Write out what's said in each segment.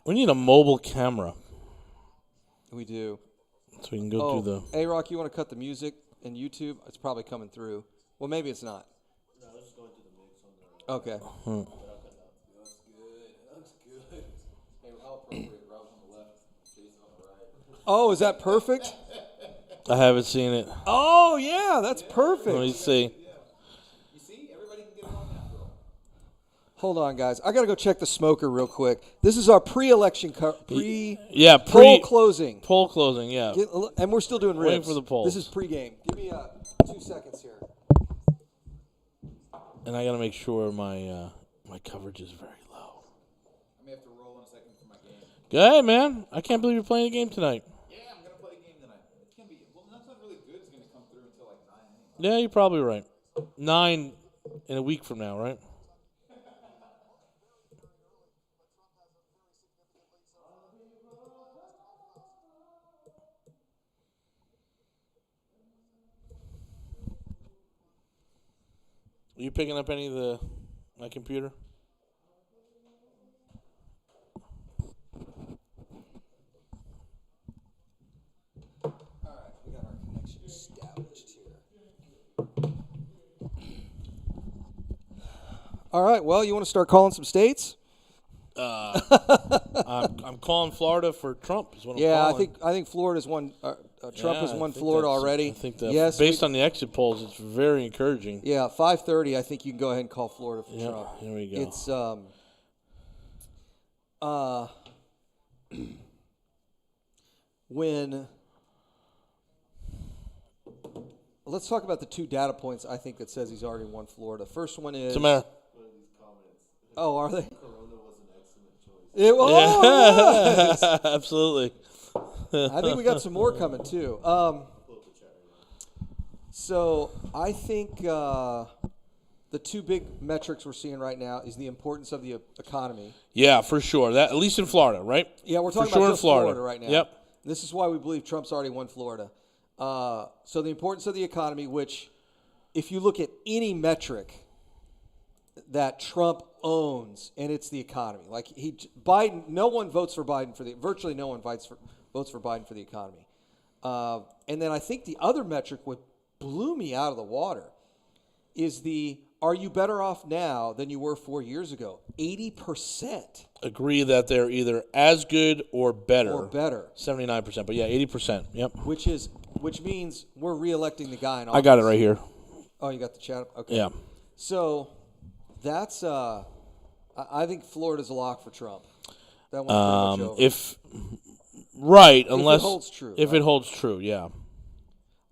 We need a mobile camera We do. so we can go through the. A-Rock, you want to cut the music in YouTube? It's probably coming through. Well, maybe it's not. No, let's just go into the mix on the. Okay. Looks good. Looks good. Hey, how appropriate. Rob's on the left, Jason on the right. Oh, is that perfect? I haven't seen it. Oh, yeah, that's perfect. Let me see. You see, everybody can get it on now. Hold on, guys. I got to go check the smoker real quick. This is our pre-election poll closing. Poll closing, yeah. And we're still doing ribs. Waiting for the polls. This is pre-game. Give me 2 seconds here. And I got to make sure my my coverage is very low. I may have to roll in a second for my game. Good, man. I can't believe you're playing a game tonight. Yeah, I'm going to play a game tonight. It can be. Well, that's not really good. It's going to come through until like 9 anyway. Yeah, you're probably right. 9 in a week from now, right? Are you picking up any of my computer? All right, we got our connection established here. All right, well, you want to start calling some states? I'm calling Florida for Trump. Is what I'm calling. I think Florida's won. Trump has won Florida already. I think that yes, based on the exit polls, it's very encouraging. Yeah, 5:30. I think you can go ahead and call Florida for Trump. Here we go. It's when. Let's talk about the 2 data points I think that says he's already won Florida. First one is. What's the matter? One of these comments. Oh, are they? Corona was an excellent choice. It was. Absolutely. I think we got some more coming too. So I think the 2 big metrics we're seeing right now is the importance of the economy. Yeah, for sure. That at least in Florida, right? Yeah, we're talking for sure about in just Florida right now. Yep. This is why we believe Trump's already won Florida. So the importance of the economy, which if you look at any metric that Trump owns, and it's the economy. Like Biden, no one votes for Biden virtually no one votes for Biden for the economy. And then I think the other metric, what blew me out of the water, is are you better off now than you were 4 years ago? 80%. Agree that they're either as good or better. 79%, but yeah, 80%. Yep. Which means we're reelecting the guy in office. I got it right here. Oh, you got the chat? Okay. Yeah. So that's I think Florida's a lock for Trump. That one's pretty much over. Unless it holds true. If it holds true, yeah.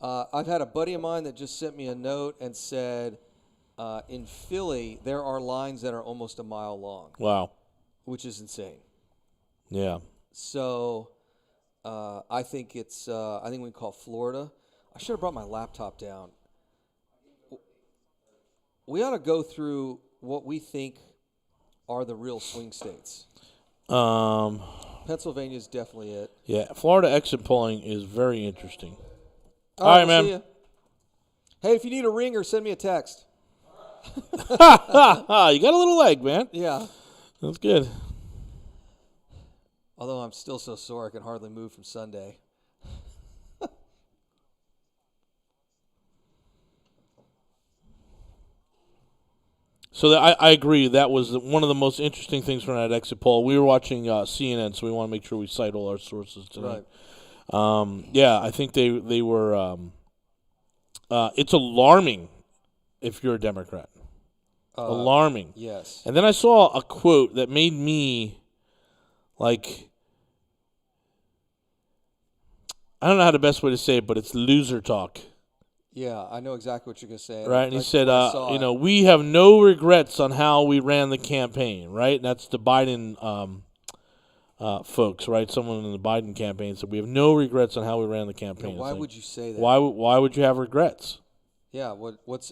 I've had a buddy of mine that just sent me a note and said, in Philly, there are lines that are almost a mile long. Wow. Which is insane. Yeah. So I think we can call Florida. I should have brought my laptop down. We ought to go through what we think are the real swing states. Pennsylvania is definitely it. Yeah, Florida exit polling is very interesting. All right, man. See ya. Hey, if you need a ringer, send me a text. You got a little leg, man. Yeah. That's good. Although I'm still so sore I can hardly move from Sunday. So I agree. That was one of the most interesting things from that exit poll. We were watching CNN, so we want to make sure we cite all our sources tonight. Right. Yeah, I think they were. It's alarming if you're a Democrat. Alarming. Yes. And then I saw a quote that made me, like, I don't know how the best way to say it, but it's loser talk. Yeah, I know exactly what you're going to say. Right, and he said, we have no regrets on how we ran the campaign, right? And that's the Biden folks, right? Someone in the Biden campaign said, we have no regrets on how we ran the campaign. Why would you say that? Why would you have regrets? Yeah,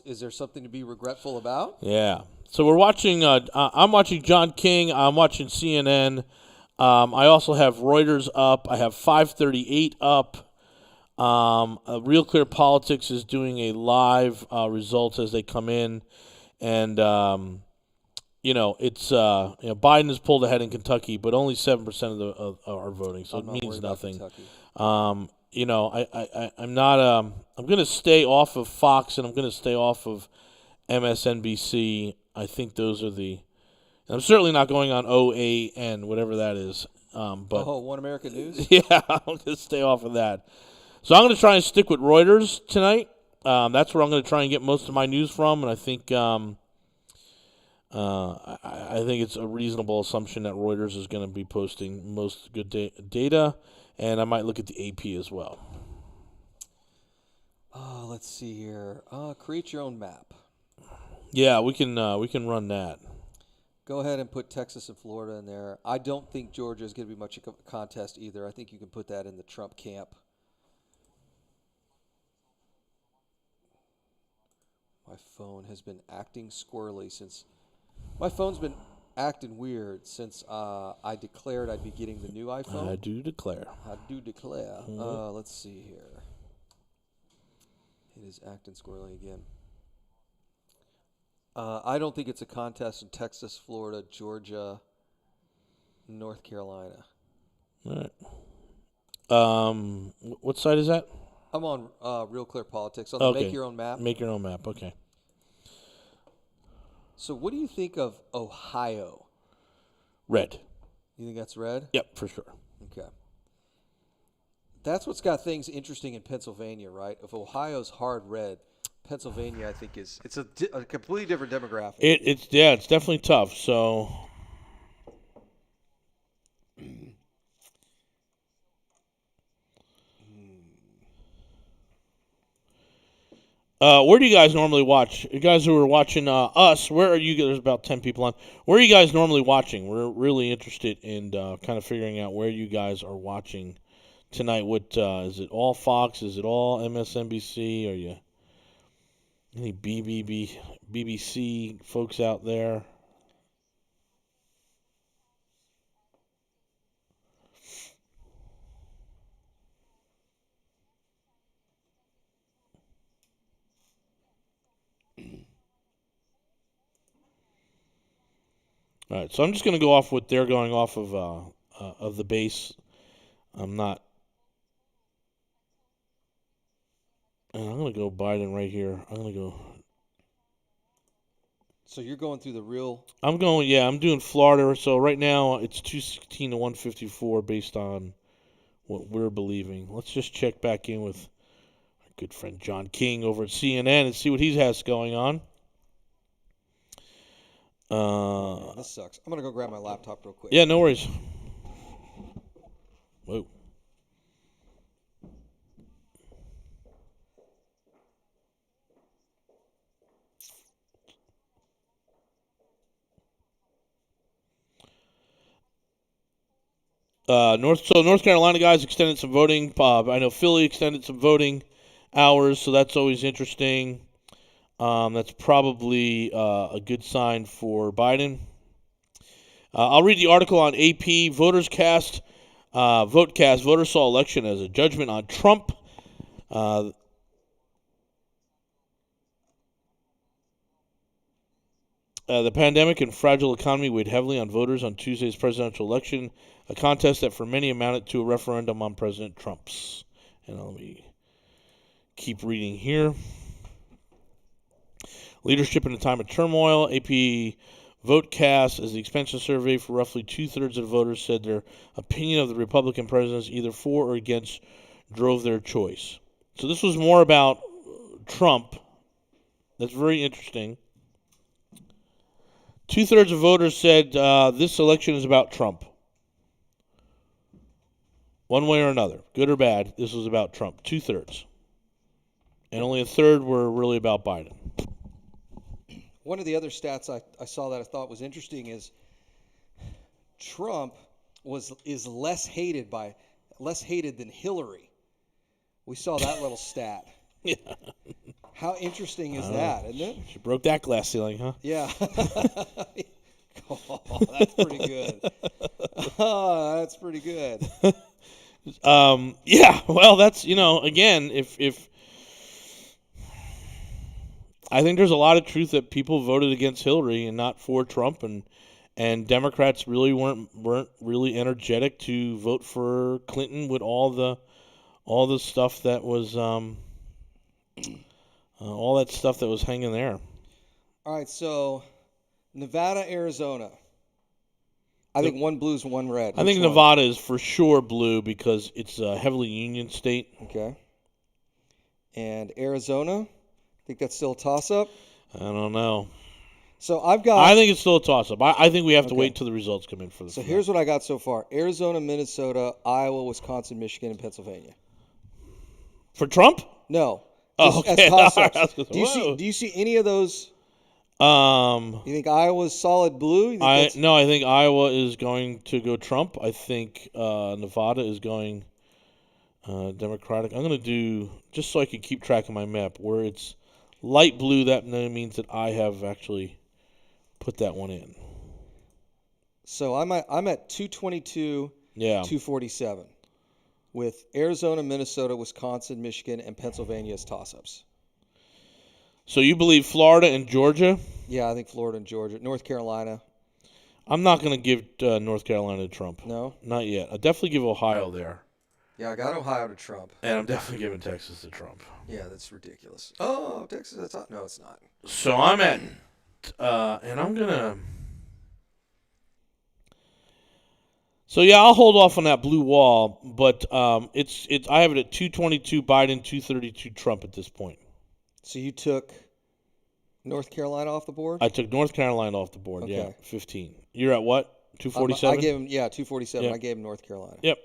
is there something to be regretful about? Yeah. So we're watching, I'm watching John King, I'm watching CNN. I also have Reuters up. I have 538 up. Real Clear Politics is doing a live results as they come in, and it's Biden has pulled ahead in Kentucky, but only 7% are voting, so I'm it not means worried about nothing. Kentucky. I'm not. I'm going to stay off of Fox and I'm going to stay off of MSNBC. I think those are the. And I'm certainly not going on OAN, whatever that is. But One American News? yeah, I'm going to stay off of that. So I'm going to try and stick with Reuters tonight. That's where I'm going to try and get most of my news from, and I think I think it's a reasonable assumption that Reuters is going to be posting most good data, and I might look at the AP as well. Let's see here. Create your own map. Yeah, we can run that. Go ahead and put Texas and Florida in there. I don't think Georgia is going to be much of a contest either. I think you can put that in the Trump camp. My phone has been acting squirrely since. My phone's been acting weird since I declared I'd be getting the new iPhone. I do declare. Mm-hmm. Let's see here. It is acting squirrely again. I don't think it's a contest in Texas, Florida, Georgia, North Carolina. All right. What site is that? I'm on Real Clear Politics. On the Make Your Own Map. Make your own map. Okay. So what do you think of Ohio? Red. You think that's red? Yep, for sure. Okay. That's what's got things interesting in Pennsylvania, right? If Ohio's hard red, Pennsylvania, I think, it's a completely different demographic. It's definitely tough. So, where do you guys normally watch? You guys who are watching us, where are you? There's about 10 people on. Where are you guys normally watching? We're really interested in kind of figuring out where you guys are watching tonight. What is it? All Fox? Is it all MSNBC? Are you any BBC folks out there? All right, so I'm just going to go off what they're going off of the base. I'm not. And I'm going to go Biden right here. I'm going to go. So you're going through the real. I'm doing Florida. So right now it's 216 to 154 based on what we're believing. Let's just check back in with our good friend John King over at CNN and see what he has going on. This sucks. I'm going to go grab my laptop real quick. Yeah, no worries. Whoa. North Carolina guys extended some voting. I know Philly extended some voting hours, so that's always interesting. That's probably a good sign for Biden. I'll read the article on AP. Voters cast, voters saw election as a judgment on Trump. The pandemic and fragile economy weighed heavily on voters on Tuesday's presidential election, a contest that for many amounted to a referendum on President Trump's. And let me keep reading here. Leadership in a time of turmoil. AP VoteCast is the expansion survey for roughly 2/3 of voters said their opinion of the Republican presidents, either for or against, drove their choice. So this was more about Trump. That's very interesting. 2/3 of voters said this election is about Trump. One way or another, good or bad, this was about Trump. 2/3. And only a third were really about Biden. One of the other stats I saw that I thought was interesting is Trump is less hated than Hillary. We saw that little stat. Yeah. How interesting is that, isn't it? She broke that glass ceiling, huh? Yeah. Oh, that's pretty good. Oh, that's pretty good. Yeah, well, that's, again, if I think there's a lot of truth that people voted against Hillary and not for Trump, and Democrats really weren't really energetic to vote for Clinton with all the stuff that was all that stuff that was hanging there. All right, so Nevada, Arizona. I think one blue's and one red. I think Nevada is for sure blue because it's a heavily union state. Okay. And Arizona, I think that's still a toss-up. I don't know. So I've got. I think it's still a toss-up. I think we have to Okay. wait until the results come in for the. So here's what I got so far: Arizona, Minnesota, Iowa, Wisconsin, Michigan, and Pennsylvania. For Trump? No. Oh, As okay. toss-ups. Whoa. Do you see any of those? You think Iowa's solid blue? I think Iowa is going to go Trump. I think Nevada is going Democratic. I'm going to do, just so I can keep track of my map, where it's light blue, that means that I have actually put that one in. So I'm at 222, Yeah. 247, with Arizona, Minnesota, Wisconsin, Michigan, and Pennsylvania as toss-ups. So you believe Florida and Georgia? Yeah, I think Florida and Georgia. North Carolina. I'm not going to give North Carolina to Trump. No? Not yet. I'll definitely give Ohio there. Yeah, I got Ohio to Trump. And I'm definitely giving Texas to Trump. Yeah, that's ridiculous. Oh, Texas, that's not. No, it's not. So I'm at, and I'm going to. So yeah, I'll hold off on that blue wall, but it's I have it at 222 Biden, 232 Trump at this point. So you took North Carolina off the board? I took North Carolina off the board. Okay. Yeah, 15. You're at what? 247. I gave him 247. Yep. I gave him North Carolina. Yep.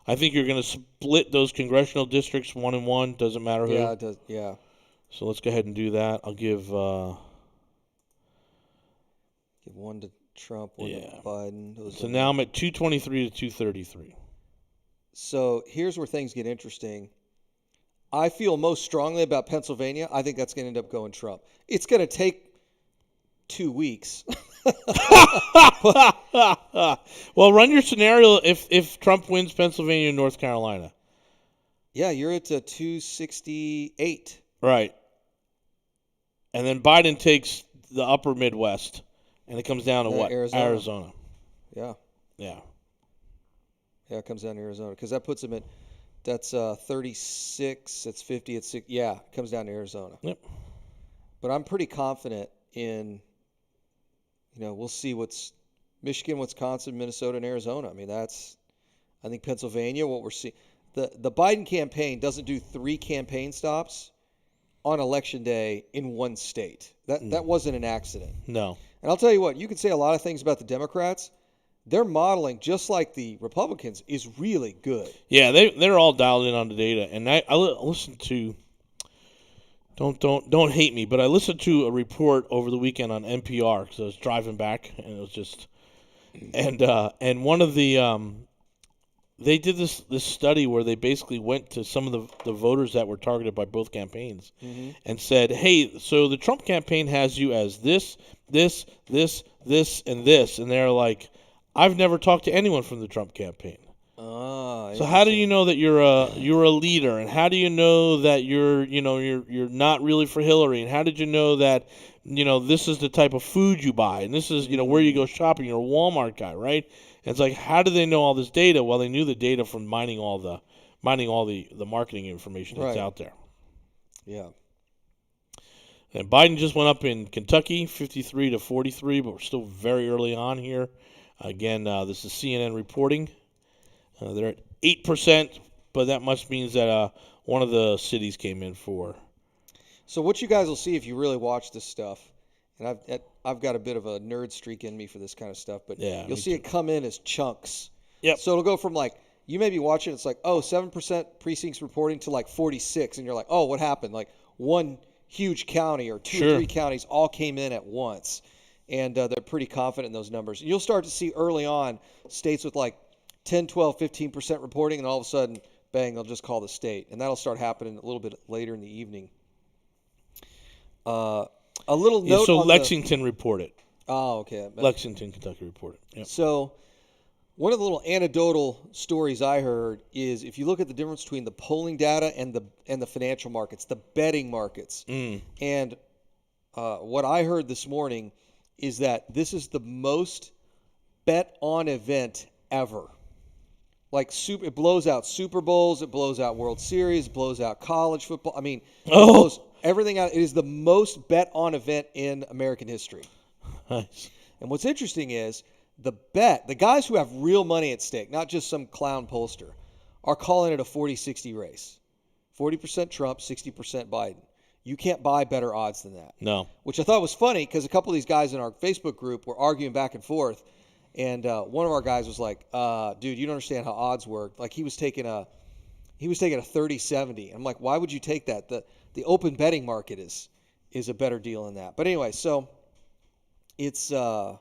I think you're going to split those congressional districts 1 and 1. Doesn't matter who. Yeah, it does. Yeah. So let's go ahead and do that. I'll give. Give one to Trump, one to Biden. So now I'm at 223 to 233. So here's where things get interesting. I feel most strongly about Pennsylvania. I think that's going to end up going Trump. It's going to take 2 weeks. Well, run your scenario if Trump wins Pennsylvania and North Carolina. Yeah, you're at 268. Right. And then Biden takes the upper Midwest, and it comes down to what? Arizona. Yeah. Yeah. Yeah, it comes down to Arizona because that puts him at, that's 36, that's 50, it's 6. Yeah, it comes down to Arizona. Yep. But I'm pretty confident in, we'll see what's Michigan, Wisconsin, Minnesota, and Arizona. I mean, I think Pennsylvania, what we're seeing. The Biden campaign doesn't do 3 campaign stops on Election Day in one state. That wasn't an accident. No. And I'll tell you what, you can say a lot of things about the Democrats. Their modeling, just like the Republicans, is really good. Yeah, they're all dialed in on the data, and I listened to. Don't hate me, but I listened to a report over the weekend on NPR because I was driving back, and it was just, and one of the they did this study where they basically went to some of the voters that were targeted by both campaigns and said, hey, so the Trump campaign has you as this, and this, and they're like, I've never talked to anyone from the Trump campaign. So how do you know that you're a leader, and how do you know that you're not really for Hillary, and how did you know that this is the type of food you buy, and this is where you go shopping, you're a Walmart guy, right? And it's like, how do they know all this data? Well, they knew the data from mining all the marketing information that's out there. Yeah. And Biden just went up in Kentucky 53 to 43, but we're still very early on here. Again, this is CNN reporting. They're at 8%, but that must means that one of the cities came in for. So what you guys will see if you really watch this stuff, and I've got a bit of a nerd streak in me for this kind of stuff, but you'll see it come in as chunks. Yep. So it'll go from like, you may be watching, it's like, 7% precincts reporting to like 46, and you're like, oh, what happened? Like one huge county or 2 or 3 counties all came in at once, and they're pretty confident in those numbers. And you'll start to see early on states with like 10, 12, 15% reporting, and all of a sudden, bang, they'll just call the state. And that'll start happening a little bit later in the evening. A little note so on Lexington reported. Oh, okay. Lexington, Kentucky reported. Yep. So One of the little anecdotal stories I heard is if you look at the difference between the polling data and the financial markets, the betting markets, and what I heard this morning is that this is the most bet on event ever. Like it blows out Super Bowls, it blows out World Series, it blows out college football. I mean, it blows everything out. It is the most bet on event in American history. Nice. And what's interesting is the guys who have real money at stake, not just some clown pollster, are calling it a 40-60 race. 40% Trump, 60% Biden. You can't buy better odds than that. No. Which I thought was funny because a couple of these guys in our Facebook group were arguing back and forth. And one of our guys was like, dude, you don't understand how odds work. Like he was taking a 30-70. I'm like, why would you take that? The open betting market is a better deal than that. But anyway, so it's gonna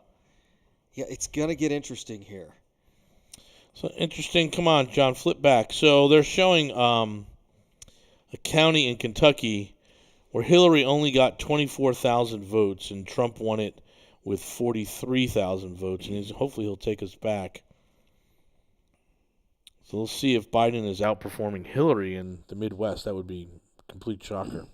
get interesting here. So interesting. Come on, John, flip back. So they're showing a county in Kentucky where Hillary only got 24,000 votes and Trump won it with 43,000 votes, and hopefully he'll take us back. So we'll see if Biden is outperforming Hillary in the Midwest. That would be a complete shocker.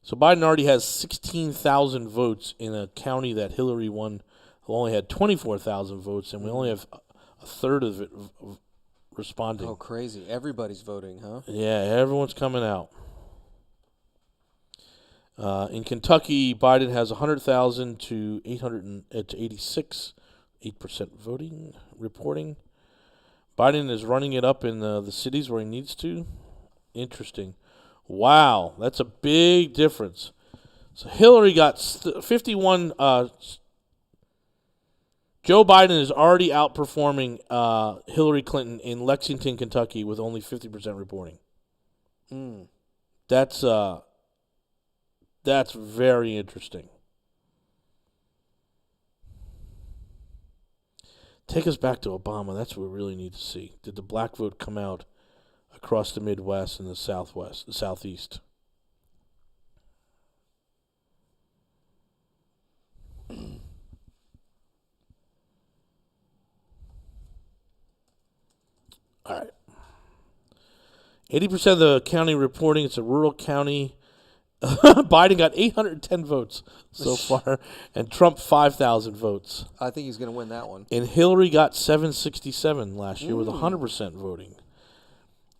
So Biden already has 16,000 votes in a county that Hillary won, who only had 24,000 votes, and we only have a third of it responding. Oh, crazy. Everybody's voting, huh? Yeah, everyone's coming out. In Kentucky, Biden has 100,000 to 86, 8% voting, reporting. Biden is running it up in the cities where he needs to. Interesting. Wow, that's a big difference. So Hillary got 51. Joe Biden is already outperforming Hillary Clinton in Lexington, Kentucky, with only 50% reporting. That's very interesting. Take us back to Obama. That's what we really need to see. Did the black vote come out across the Midwest and the Southwest, the Southeast? All right. 80% of the county reporting it's a rural county. Biden got 810 votes so far, and Trump 5,000 votes. I think he's going to win that one. And Hillary got 767 last year with 100% voting.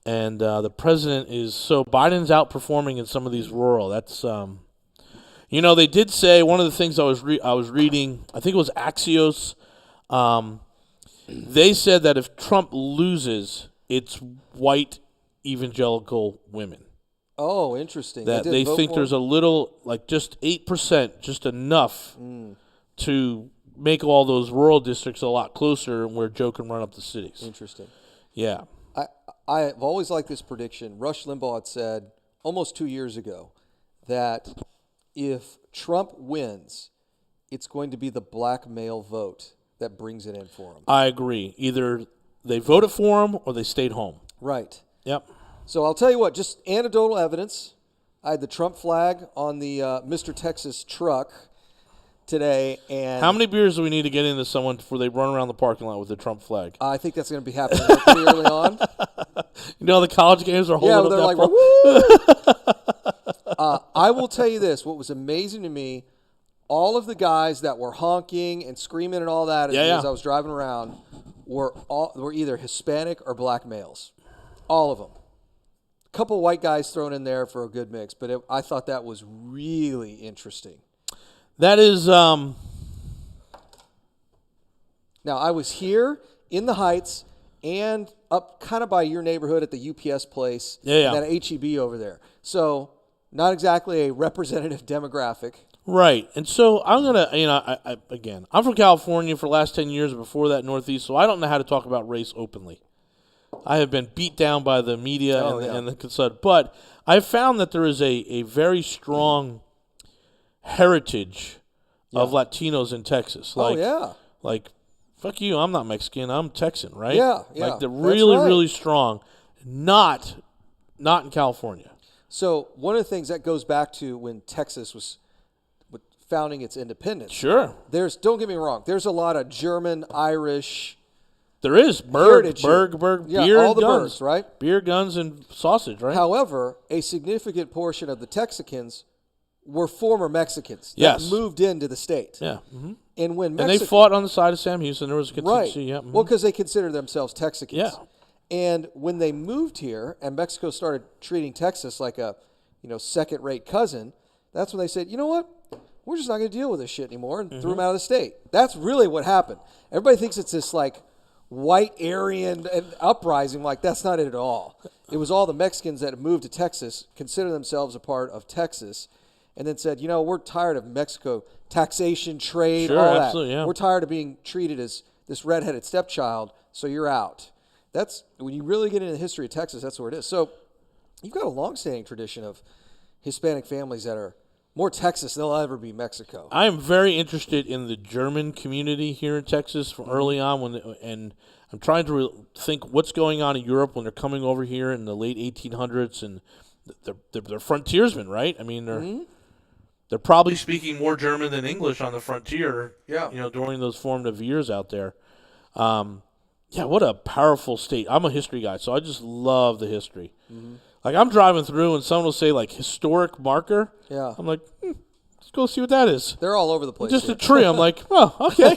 And the president is so Biden's outperforming in some of these rural. That's they did say one of the things I was reading. I think it was Axios. They said that if Trump loses, it's white evangelical women. Oh, interesting. That they think there's a little, like just 8%, just enough to make all those rural districts a lot closer where Joe can run up the cities. Interesting. Yeah. I've always liked this prediction. Rush Limbaugh had said almost 2 years ago that if Trump wins, it's going to be the black male vote that brings it in for him. I agree. Either they voted for him or they stayed home. Right. Yep. So I'll tell you what, just anecdotal evidence. I had the Trump flag on the Mr. Texas truck today. And how many beers do we need to get into someone before they run around the parking lot with the Trump flag? I think that's going to be happening pretty early on. The college games are holding up they're that like, woo! I will tell you this. What was amazing to me, all of the guys that were honking and screaming and all that as I was driving around were either Hispanic or black males. All of them. A couple white guys thrown in there for a good mix, but I thought that was really interesting. That is. Now, I was here in the Heights and up kind of by your neighborhood at the UPS place. Yeah. And that HEB over there. So, not exactly a representative demographic. Right. And so I'm going to, again, I'm from California for the last 10 years, before that Northeast, so I don't know how to talk about race openly. I have been beat down by the media and the consult, but I've found that there is a very strong heritage of Latinos in Texas. Like, fuck you, I'm not Mexican, I'm Texan, right? Yeah. Like, they're really, really strong. Not in California. So one of the things that goes back to when Texas was founding its independence. Sure. Don't get me wrong, there's a lot of German, Irish. There is Heritage here. Yeah, beer all and the guns. birds, right? Beer, guns, and sausage, right? However, a significant portion of the Texicans were former Mexicans Yes. that moved into the state. Yeah. Mm-hmm. And when And they fought on the side of Sam Houston. There was a contingency. right, Yeah. Mm-hmm. well, because they considered themselves Texicans. Yeah. And when they moved here, and Mexico started treating Texas like a, second-rate cousin, that's when they said, you know what? We're just not going to deal with this shit anymore, and threw them out of the state. That's really what happened. Everybody thinks it's this white Aryan and uprising. That's not it at all. It was all the Mexicans that had moved to Texas, consider themselves a part of Texas, and then said, we're tired of Mexico taxation, trade, Sure, all that. absolutely, yeah. We're tired of being treated as this redheaded stepchild, so you're out. That's when you really get into the history of Texas, that's where it is. So you've got a long-standing tradition of Hispanic families that are more Texas than they'll ever be Mexico. I am very interested in the German community here in Texas from early on, and I'm trying to think what's going on in Europe when they're coming over here in the late 1800s, and they're frontiersmen, right? I mean, they're probably speaking more German than English on the frontier. Yeah. During those formative years out there. Yeah, what a powerful state. I'm a history guy, so I just love the history. Mm-hmm. I'm driving through and someone will say historic marker. Yeah. I'm like, let's go see what that is. They're all over the place. Just here. a tree. I'm like, oh, okay.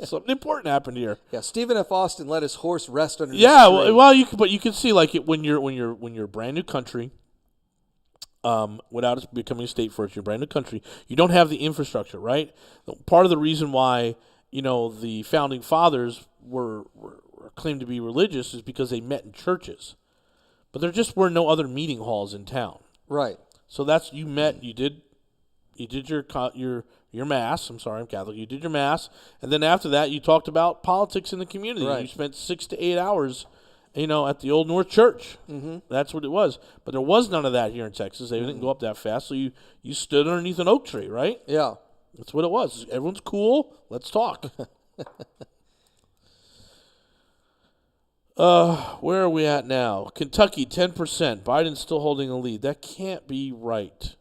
Something important happened here. Yeah, Stephen F. Austin let his horse rest under. Yeah, the tree. well, you can see when you're a brand new country, without it becoming a state first, you're a brand new country. You don't have the infrastructure, right? Part of the reason why the founding fathers were claimed to be religious is because they met in churches. But there just were no other meeting halls in town. Right. So that's you did your mass. I'm sorry, I'm Catholic. You did your mass, and then after that, you talked about politics in the community. Right. You spent 6 to 8 hours, at the Old North Church. Mm-hmm. That's what it was. But there was none of that here in Texas. They didn't go up that fast. So you stood underneath an oak tree, right? Yeah. That's what it was. Everyone's cool. Let's talk. Where are we at now? Kentucky, 10%. Biden's still holding a lead. That can't be right.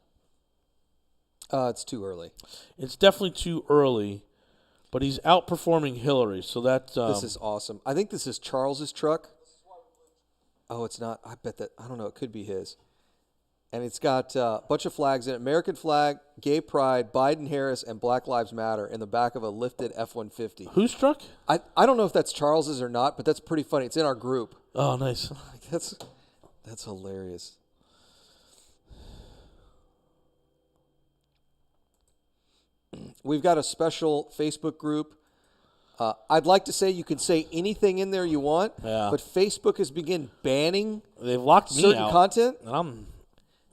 It's too early. It's definitely too early, but he's outperforming Hillary. So that's This is awesome. I think this is Charles's truck. Oh, it's not. I bet that. I don't know. It could be his. And it's got a bunch of flags in it. American flag, gay pride, Biden-Harris, and Black Lives Matter in the back of a lifted F-150. whose truck? I don't know if that's Charles's or not, but that's pretty funny. It's in our group. Oh, nice. That's hilarious. We've got a special Facebook group. I'd like to say you can say anything in there you want, Yeah. but Facebook has begun banning They've locked me certain out. content. And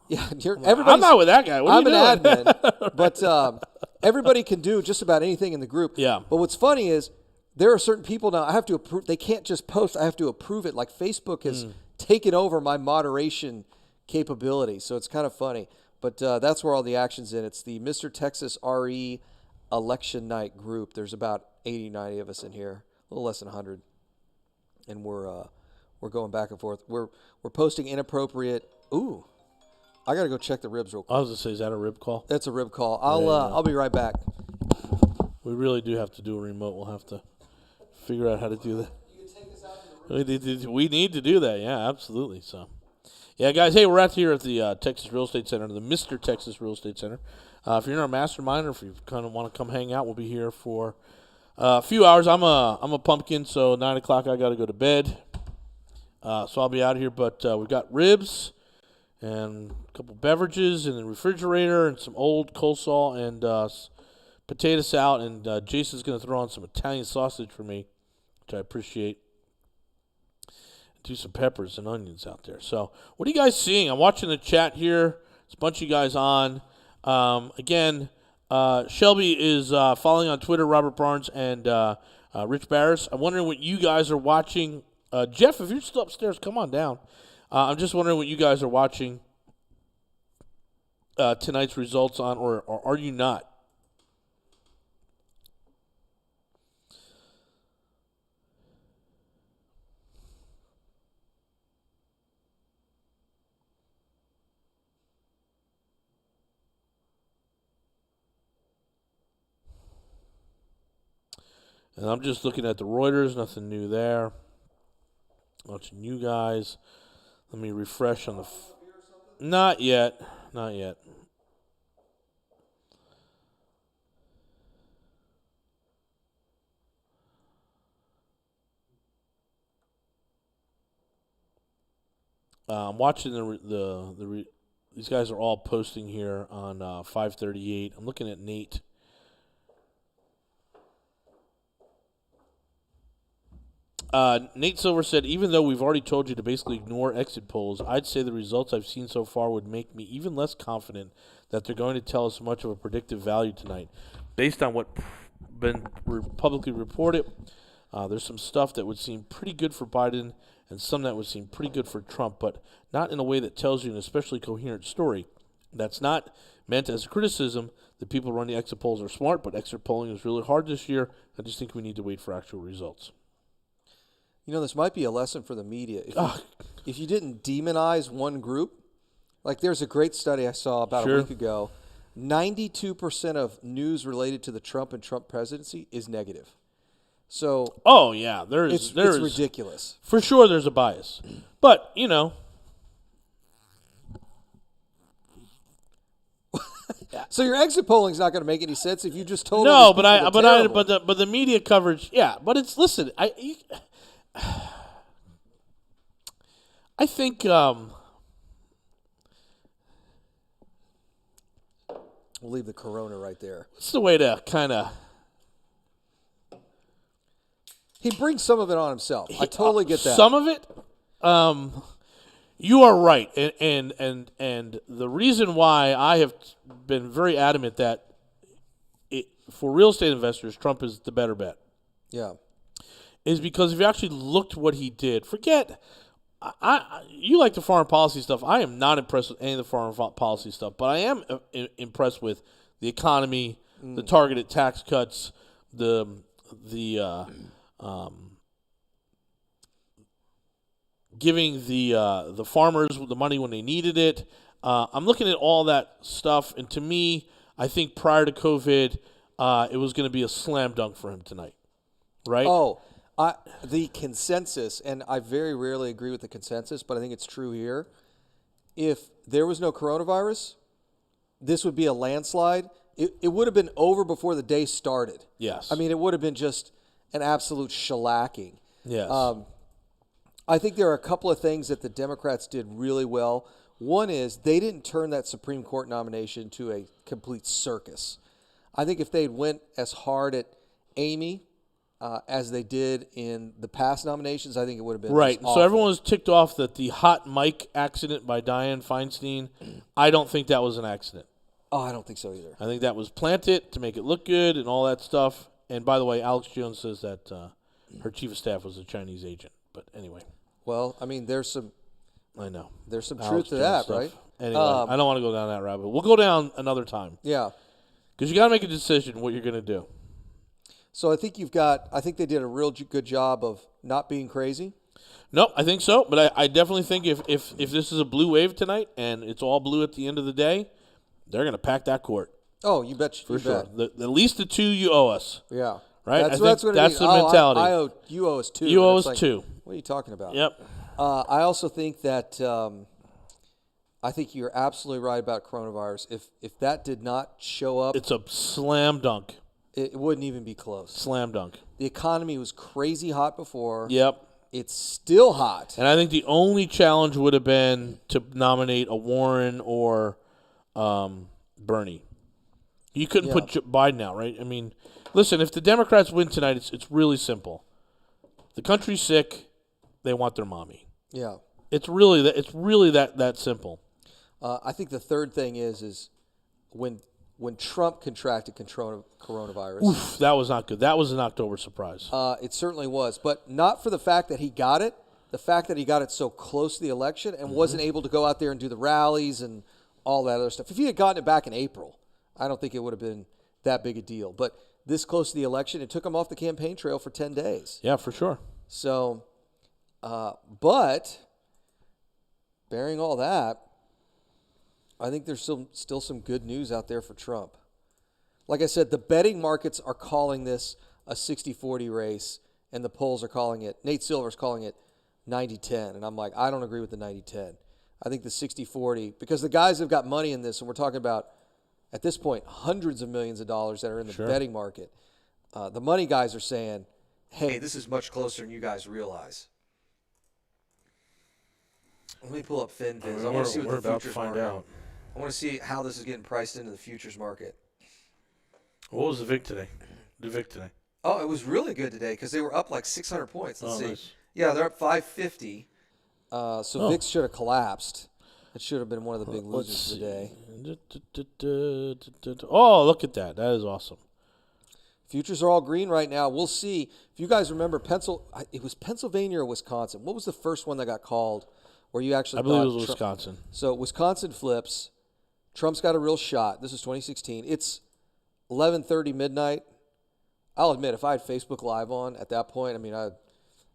Yeah, I'm not with that guy. What are I'm you an doing? admin, but everybody can do just about anything in the group. Yeah. But what's funny is there are certain people now I have to approve. They can't just post. I have to approve it. Like Facebook has taken over my moderation capability, so it's kind of funny. But that's where all the action's in. It's the Mr. Texas RE election night group. There's about 80, 90 of us in here, a little less than 100, and we're going back and forth. We're posting inappropriate. Ooh. I gotta go check the ribs real quick. I was going to say, is that a rib call? That's a rib call. I'll be right back. We really do have to do a remote. We'll have to figure out how to do that. You can take this out. We need to do that. Yeah, absolutely. So, yeah, guys. Hey, we're here at the Texas Real Estate Center, the Mr. Texas Real Estate Center. If you're in our mastermind, or if you kind of want to come hang out, we'll be here for a few hours. I'm a pumpkin, so 9:00 I got to go to bed. So I'll be out here. But we've got ribs and a couple beverages in the refrigerator, and some old coleslaw and potato salad. And Jason's going to throw on some Italian sausage for me, which I appreciate. Do some peppers and onions out there. So what are you guys seeing? I'm watching the chat here. There's a bunch of you guys on. Again, Shelby is following on Twitter, Robert Barnes and Rich Barris. I'm wondering what you guys are watching. Jeff, if you're still upstairs, come on down. I'm just wondering what you guys are watching tonight's results on, or are you not? And I'm just looking at the Reuters. Nothing new there. Watching you guys. Let me refresh on the. Not yet. Not yet. I'm watching these guys are all posting here on 538. I'm looking at Nate. Nate Silver said, even though we've already told you to basically ignore exit polls, I'd say the results I've seen so far would make me even less confident that they're going to tell us much of a predictive value tonight. Based on what been publicly reported, there's some stuff that would seem pretty good for Biden and some that would seem pretty good for Trump, but not in a way that tells you an especially coherent story. That's not meant as a criticism. The people running the exit polls are smart, but exit polling is really hard this year. I just think we need to wait for actual results. You know, this might be a lesson for the media. If you didn't demonize one group, like there's a great study I saw about a week ago, 92% of news related to the Trump and Trump presidency is negative. So, it's ridiculous. For sure there's a bias. But, So your exit polling is not going to make any sense if you just told no, all but the media coverage, but it's listen, I think we'll leave the corona right there. it's the way to kind of. He brings some of it on himself. I totally get that. Some of it, you are right, and the reason why I have been very adamant that for real estate investors, Trump is the better bet. Yeah. Is because if you actually looked what he did, you like the foreign policy stuff. I am not impressed with any of the foreign policy stuff, but I am impressed with the economy, the targeted tax cuts, the giving the farmers the money when they needed it. I'm looking at all that stuff, and to me, I think prior to COVID, it was going to be a slam dunk for him tonight, right? Oh, the consensus, and I very rarely agree with the consensus, but I think it's true here. If there was no coronavirus, this would be a landslide. It would have been over before the day started. Yes. I mean, it would have been just an absolute shellacking. Yes. I think there are a couple of things that the Democrats did really well. One is they didn't turn that Supreme Court nomination into a complete circus. I think if they went as hard at Amy as they did in the past nominations, I think it would have been right. awful. So everyone was ticked off that the hot mic accident by Dianne Feinstein, I don't think that was an accident. Oh, I don't think so either. I think that was planted to make it look good and all that stuff. And by the way, Alex Jones says that her chief of staff was a Chinese agent. But anyway. Well, I mean, there's some Alex truth to that, stuff. right? Anyway, I don't want to go down that rabbit hole. We'll go down another time. Yeah. Because you got to make a decision what you're going to do. So I think they did a real good job of not being crazy. No, I think so. But I definitely think if this is a blue wave tonight and it's all blue at the end of the day, they're going to pack that court. Oh, you bet. For sure. At least the two you owe us. Yeah. Right? That's what it means. The mentality. You owe us two. You owe us two. What are you talking about? Yep. I also think that I think you're absolutely right about coronavirus. If that did not show up, it's a slam dunk. It wouldn't even be close. Slam dunk. The economy was crazy hot before. Yep. It's still hot. And I think the only challenge would have been to nominate a Warren or Bernie. You couldn't put Biden out, right? I mean, listen, if the Democrats win tonight, it's really simple. The country's sick. They want their mommy. Yeah. It's really that simple. I think the third thing is when Trump contracted coronavirus. Oof, that was not good. That was an October surprise. It certainly was, but not for the fact that he got it. The fact that he got it so close to the election and wasn't able to go out there and do the rallies and all that other stuff. If he had gotten it back in April, I don't think it would have been that big a deal. But this close to the election, it took him off the campaign trail for 10 days. Yeah, for sure. So, but bearing all that, I think there's still some good news out there for Trump. Like I said, the betting markets are calling this a 60-40 race, and the polls are calling it, Nate Silver's calling it 90-10. And I'm like, I don't agree with the 90-10. I think the 60-40, because the guys have got money in this, and we're talking about, at this point, hundreds of millions of dollars that are in the betting market. The money guys are saying, hey, this is much closer than you guys realize. Let me pull up FinViz. I want to see what the futures market. Out. I want to see how this is getting priced into the futures market. What was the VIX today? Oh, it was really good today because they were up like 600 points. Let's see. Nice. Yeah, they're up 550. VIX should have collapsed. It should have been one of the big losers today. Oh, look at that. That is awesome. Futures are all green right now. We'll see. If you guys remember, it was Pennsylvania or Wisconsin. What was the first one that got called where you actually I believe it was Wisconsin. So Wisconsin flips. Trump's got a real shot. This is 2016. It's 11:30 midnight. I'll admit, if I had Facebook Live on at that point, I mean,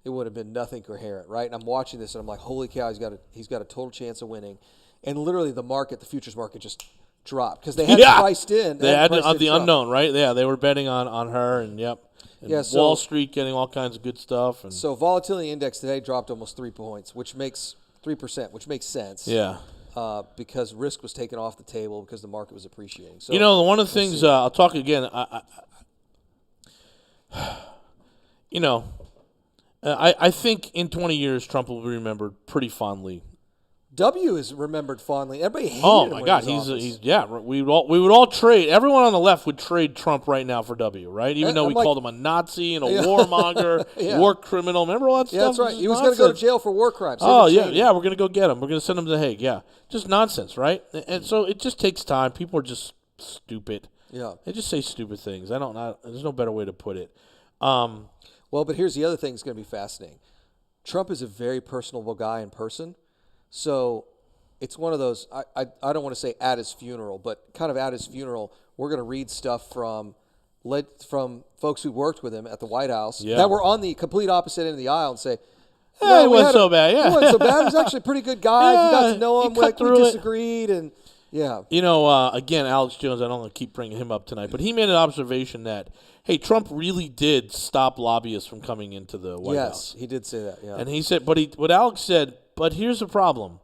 it would have been nothing coherent, right? And I'm watching this, and I'm like, holy cow, he's got a total chance of winning. And literally the futures market just dropped because they had priced in. They had the unknown, right? Yeah, they were betting on her, and yep. And so Wall Street getting all kinds of good stuff. And so volatility index today dropped almost 3 points, which makes 3%, which makes sense. Yeah. Because risk was taken off the table because the market was appreciating. So one of the things I'll talk again. I think in 20 years Trump will be remembered pretty fondly. W is remembered fondly. Everybody hated him. Oh my God, we would all trade. Everyone on the left would trade Trump right now for W, right? Even though we called him a Nazi and a warmonger, war criminal. Remember all that stuff? Yeah, that's right. He was going to go to jail for war crimes. Oh yeah, we're going to go get him. We're going to send him to The Hague. Yeah, just nonsense, right? And so it just takes time. People are just stupid. Yeah, they just say stupid things. There's no better way to put it. Well, but here's the other thing that's going to be fascinating. Trump is a very personable guy in person. So it's one of those, I don't want to say at his funeral, but kind of at his funeral, we're going to read stuff from folks who worked with him at the White House that were on the complete opposite end of the aisle and say, hey, it wasn't so bad. Yeah. He wasn't so bad. He was actually a pretty good guy. If you got to know him, we disagreed. And yeah. Again, Alex Jones, I don't want to keep bringing him up tonight, but he made an observation that, hey, Trump really did stop lobbyists from coming into the White House. Yes, he did say that, yeah. And he said, what Alex said, but here's the problem.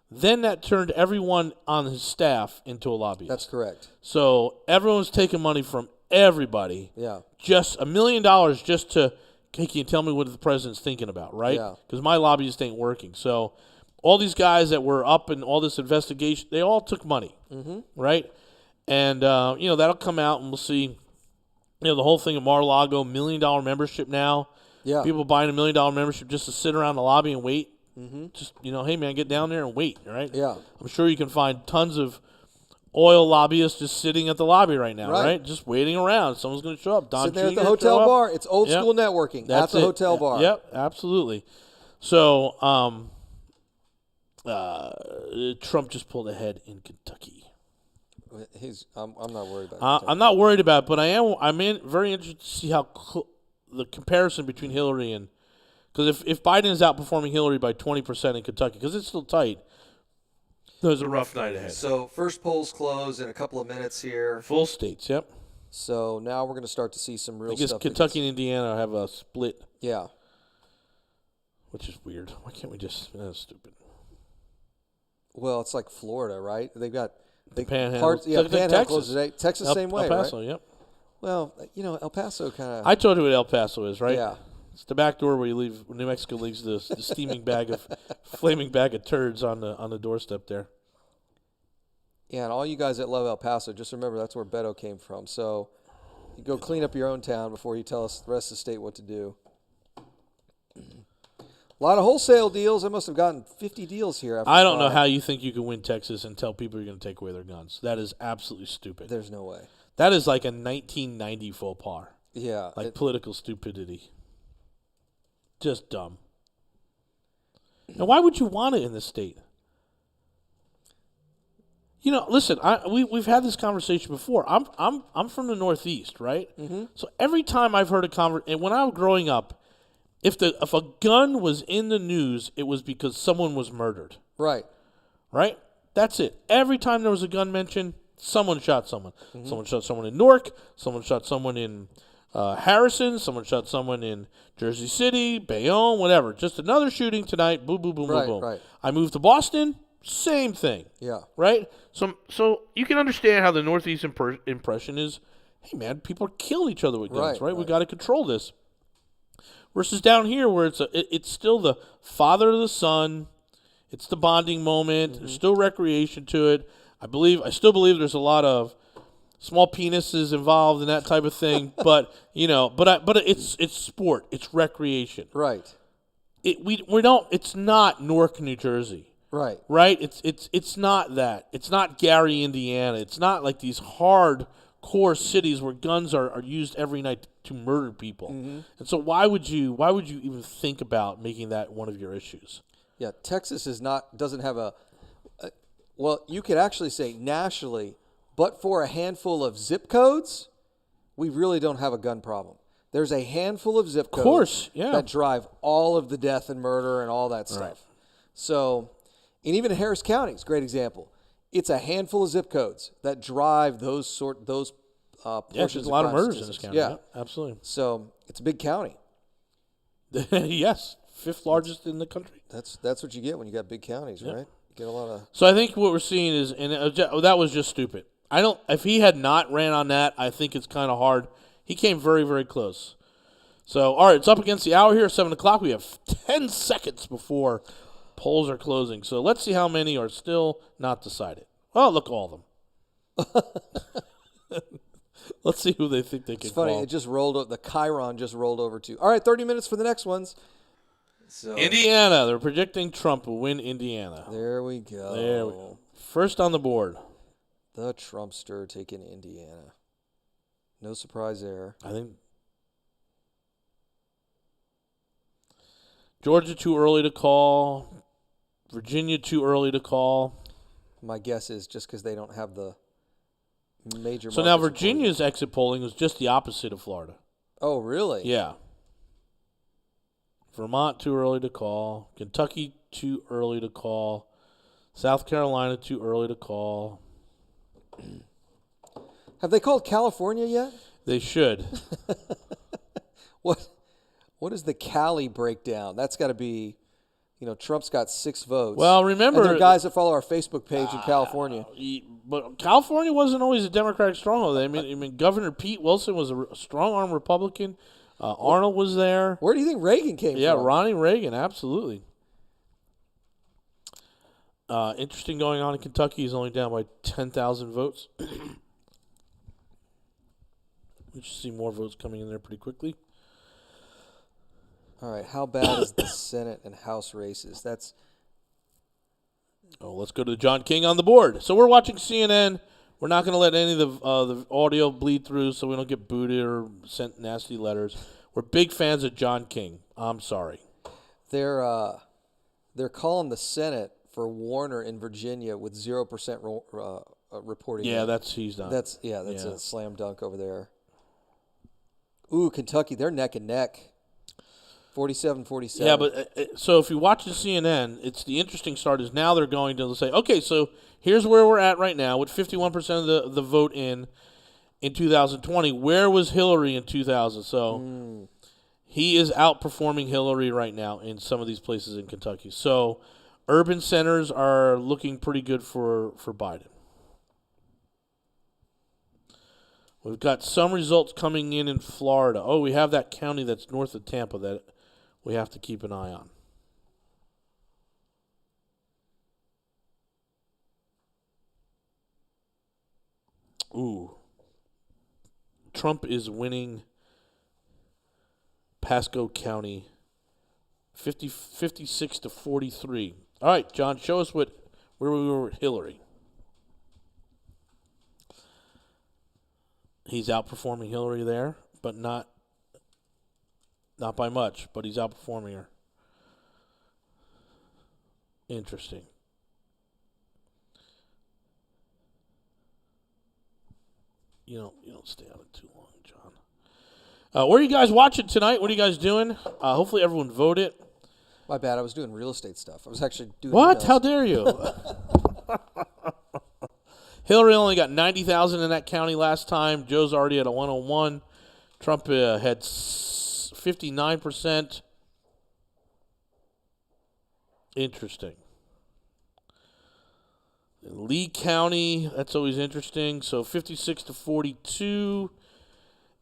Then that turned everyone on his staff into a lobbyist. That's correct. So everyone was taking money from everybody. Yeah. Just $1 million just to, hey, can you tell me what the president's thinking about, right? Yeah. Because my lobbyist ain't working. So all these guys that were up in all this investigation, they all took money, right? And, that'll come out and we'll see, the whole thing of Mar-a-Lago, $1 million membership now. Yeah. People buying $1 million membership just to sit around the lobby and wait. Just, hey, man, get down there and wait, right? Yeah. I'm sure you can find tons of oil lobbyists just sitting at the lobby right now, right? Just waiting around. Someone's going to show up. Sitting there at the hotel bar. It's old school networking at the hotel bar. Yep, absolutely. So Trump just pulled ahead in Kentucky. I'm not worried about it. I'm not worried about it, but I'm very interested to see how the comparison between Hillary and – because if Biden is outperforming Hillary by 20% in Kentucky, because it's still tight, there's a rough night ahead. So first polls close in a couple of minutes here. Full states, yep. So now we're going to start to see some real stuff. I guess Kentucky and Indiana have a split. Yeah. Which is weird. Why can't we just – that's stupid. Well, it's like Florida, right? They've got the Panhandle. Panhandle closes today. Texas, same way, El Paso, right? yep. Well, El Paso kind of – I told you what El Paso is, right? Yeah. It's the back door where New Mexico leaves the steaming flaming bag of turds on the doorstep there. Yeah, and all you guys that love El Paso, just remember that's where Beto came from. So you go clean up your own town before you tell us the rest of the state what to do. A lot of wholesale deals. I must have gotten 50 deals here. I don't know how you think you can win Texas and tell people you're going to take away their guns. That is absolutely stupid. There's no way. That is like a 1990 faux pas. Yeah. Like political stupidity. Just dumb. Now, why would you want it in this state? Listen. We've had this conversation before. I'm from the Northeast, right? Mm-hmm. So every time I've heard a conversation, and when I was growing up, if a gun was in the news, it was because someone was murdered. Right. Right. That's it. Every time there was a gun mentioned, someone shot someone. Mm-hmm. Someone shot someone in Newark. Someone shot someone in Harrison. Someone shot someone in Jersey City, Bayonne, whatever. Just another shooting tonight. Boom, boom, boom, Right, boom, boom. right. I moved to Boston. Same thing. Yeah. Right? So you can understand how the Northeast impression is, hey, man, people are killing each other with guns, right? We got to control this. Versus down here where it's still the father to the son. It's the bonding moment. There's still recreation to it. I still believe there's a lot of small penises involved in that type of thing. But it's sport. It's recreation. Right. It's not Newark, New Jersey. Right. Right? It's not that. It's not Gary, Indiana. It's not like these hardcore cities where guns are used every night to murder people. And so why would you even think about making that one of your issues? Yeah, Texas doesn't have well, you could actually say nationally, but for a handful of zip codes, we really don't have a gun problem. There's a handful of zip codes that drive all of the death and murder and all that stuff. Right. So, and even in Harris County is a great example. It's a handful of zip codes that drive those portions. There's a lot of murders in this county. Yeah, absolutely. So it's a big county. Yes, 5th largest in the country. That's what you get when you got big counties, right? You get a lot of. So I think what we're seeing is, and that was just stupid. If he had not ran on that, I think it's kind of hard. He came very, very close. So, all right, it's up against the hour here, 7 o'clock. We have 10 seconds before polls are closing. So let's see how many are still not decided. Well, look, all of them. Let's see who they think they can It's funny. call. It just rolled. The Chiron just rolled over to. All right, 30 minutes for the next ones. So Indiana. They're predicting Trump will win Indiana. there we go. There we go. First on the board. The Trumpster taking Indiana. No surprise there. I think Georgia too early to call. Virginia too early to call. My guess is just because they don't have the major. So now markets Virginia's exit polling was just the opposite of Florida. Oh, really? Yeah. Vermont too early to call. Kentucky too early to call. South Carolina too early to call. Have they called California yet? They should. What is the Cali breakdown? That's got to be, Trump's got 6 votes. Well, remember, and they're guys that follow our Facebook page in California. But California wasn't always a Democratic stronghold. I mean, Governor Pete Wilson was a strong-arm Republican. Arnold was there. Where do you think Reagan came from? Yeah, Ronnie Reagan, absolutely. Interesting going on in Kentucky. He's only down by 10,000 votes. We should see more votes coming in there pretty quickly. All right, how bad is the Senate and House races? Let's go to John King on the board. So we're watching CNN. We're not going to let any of the audio bleed through so we don't get booted or sent nasty letters. We're big fans of John King. I'm sorry. They're calling the Senate for Warner in Virginia with 0% reporting. Yeah, he's done. That's a slam dunk over there. Ooh, Kentucky, they're neck and neck. 47-47. Yeah, but so if you watch the CNN, it's the interesting start is now they're going to say, okay, so here's where we're at right now with 51% of the vote in 2020. Where was Hillary in 2000? So he is outperforming Hillary right now in some of these places in Kentucky. So urban centers are looking pretty good for Biden. We've got some results coming in Florida. Oh, we have that county that's north of Tampa that we have to keep an eye on. Ooh. Trump is winning Pasco County 56-43. All right, John, show us where we were with Hillary. He's outperforming Hillary there, but not by much, but he's outperforming her. Interesting. You don't stay on it too long, John. Where are you guys watching tonight? What are you guys doing? Hopefully everyone voted. My bad. I was doing real estate stuff. I was actually doing What? emails. How dare you? Hillary only got 90,000 in that county last time. Joe's already at a 101. Trump had 59%. Interesting. Lee County, that's always interesting. So 56 to 42,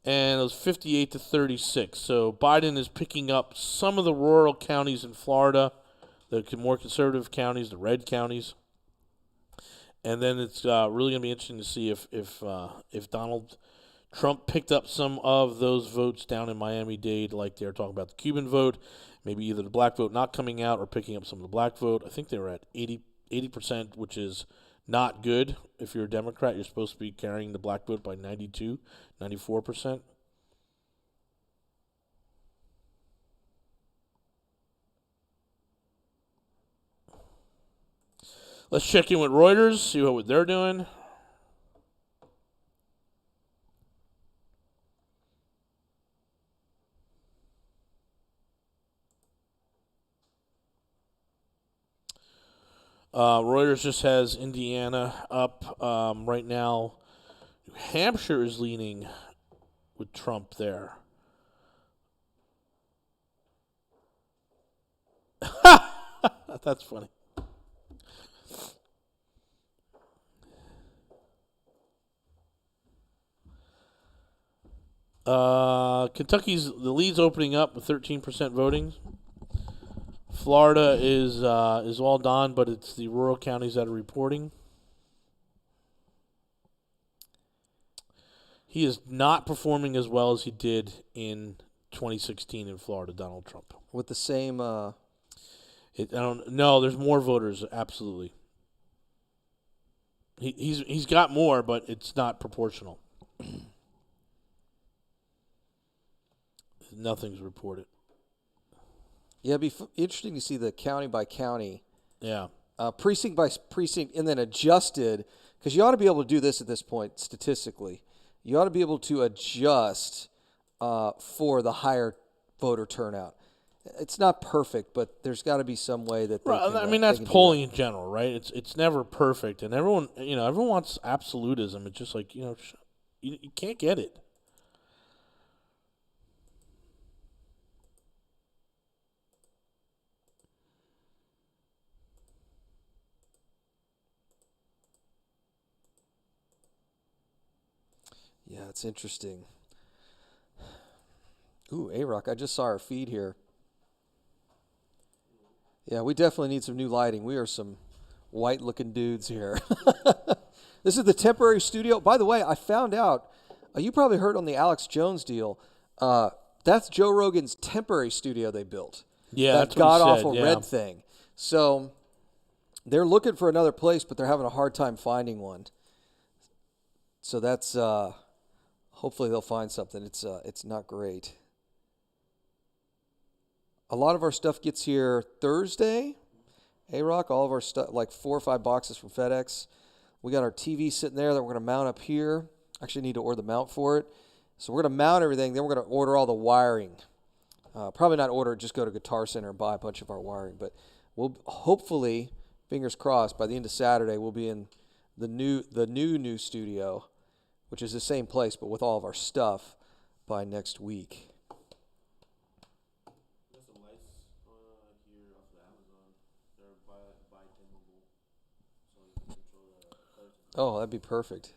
and it was 58 to 36. So Biden is picking up some of the rural counties in Florida, the more conservative counties, the red counties. And then it's really going to be interesting to see if Donald Trump picked up some of those votes down in Miami-Dade, like they were talking about the Cuban vote, maybe either the black vote not coming out or picking up some of the black vote. I think they were at 80%, which is not good. If you're a Democrat, you're supposed to be carrying the black vote by 92, 94%. Let's check in with Reuters, see what they're doing. Reuters just has Indiana up right now. New Hampshire is leaning with Trump there. That's funny. Kentucky's the lead's opening up with 13% voting. Florida is all done, but it's the rural counties that are reporting. He is not performing as well as he did in 2016 in Florida, Donald Trump. With the same. I don't know. There's more voters, absolutely. He's got more, but it's not proportional. Nothing's reported. Yeah, it'd be interesting to see the county by county. Yeah. Precinct by precinct, and then adjusted, because you ought to be able to do this at this point statistically. You ought to be able to adjust for the higher voter turnout. It's not perfect, but there's got to be some way that they can, I mean, that's polling in general, right? It's never perfect, and everyone wants absolutism. It's just like you can't get it. Yeah, it's interesting. Ooh, A-Rock, I just saw our feed here. Yeah, we definitely need some new lighting. We are some white-looking dudes here. This is the temporary studio. By the way, I found out, you probably heard on the Alex Jones deal, that's Joe Rogan's temporary studio they built. Yeah, that that's what he said, god-awful yeah. red thing. So they're looking for another place, but they're having a hard time finding one. So that's hopefully they'll find something. It's not great. A lot of our stuff gets here Thursday. A-Rock, all of our stuff, like 4 or 5 boxes from FedEx. We got our TV sitting there that we're going to mount up here. Actually need to order the mount for it. So we're going to mount everything. Then we're going to order all the wiring. Probably not order it, just go to Guitar Center and buy a bunch of our wiring. But we'll hopefully, fingers crossed, by the end of Saturday, we'll be in the new studio, which is the same place, but with all of our stuff by next week. There's some lights here off of Amazon. They're by dimmable, so you can control the colors. Oh, that'd be perfect.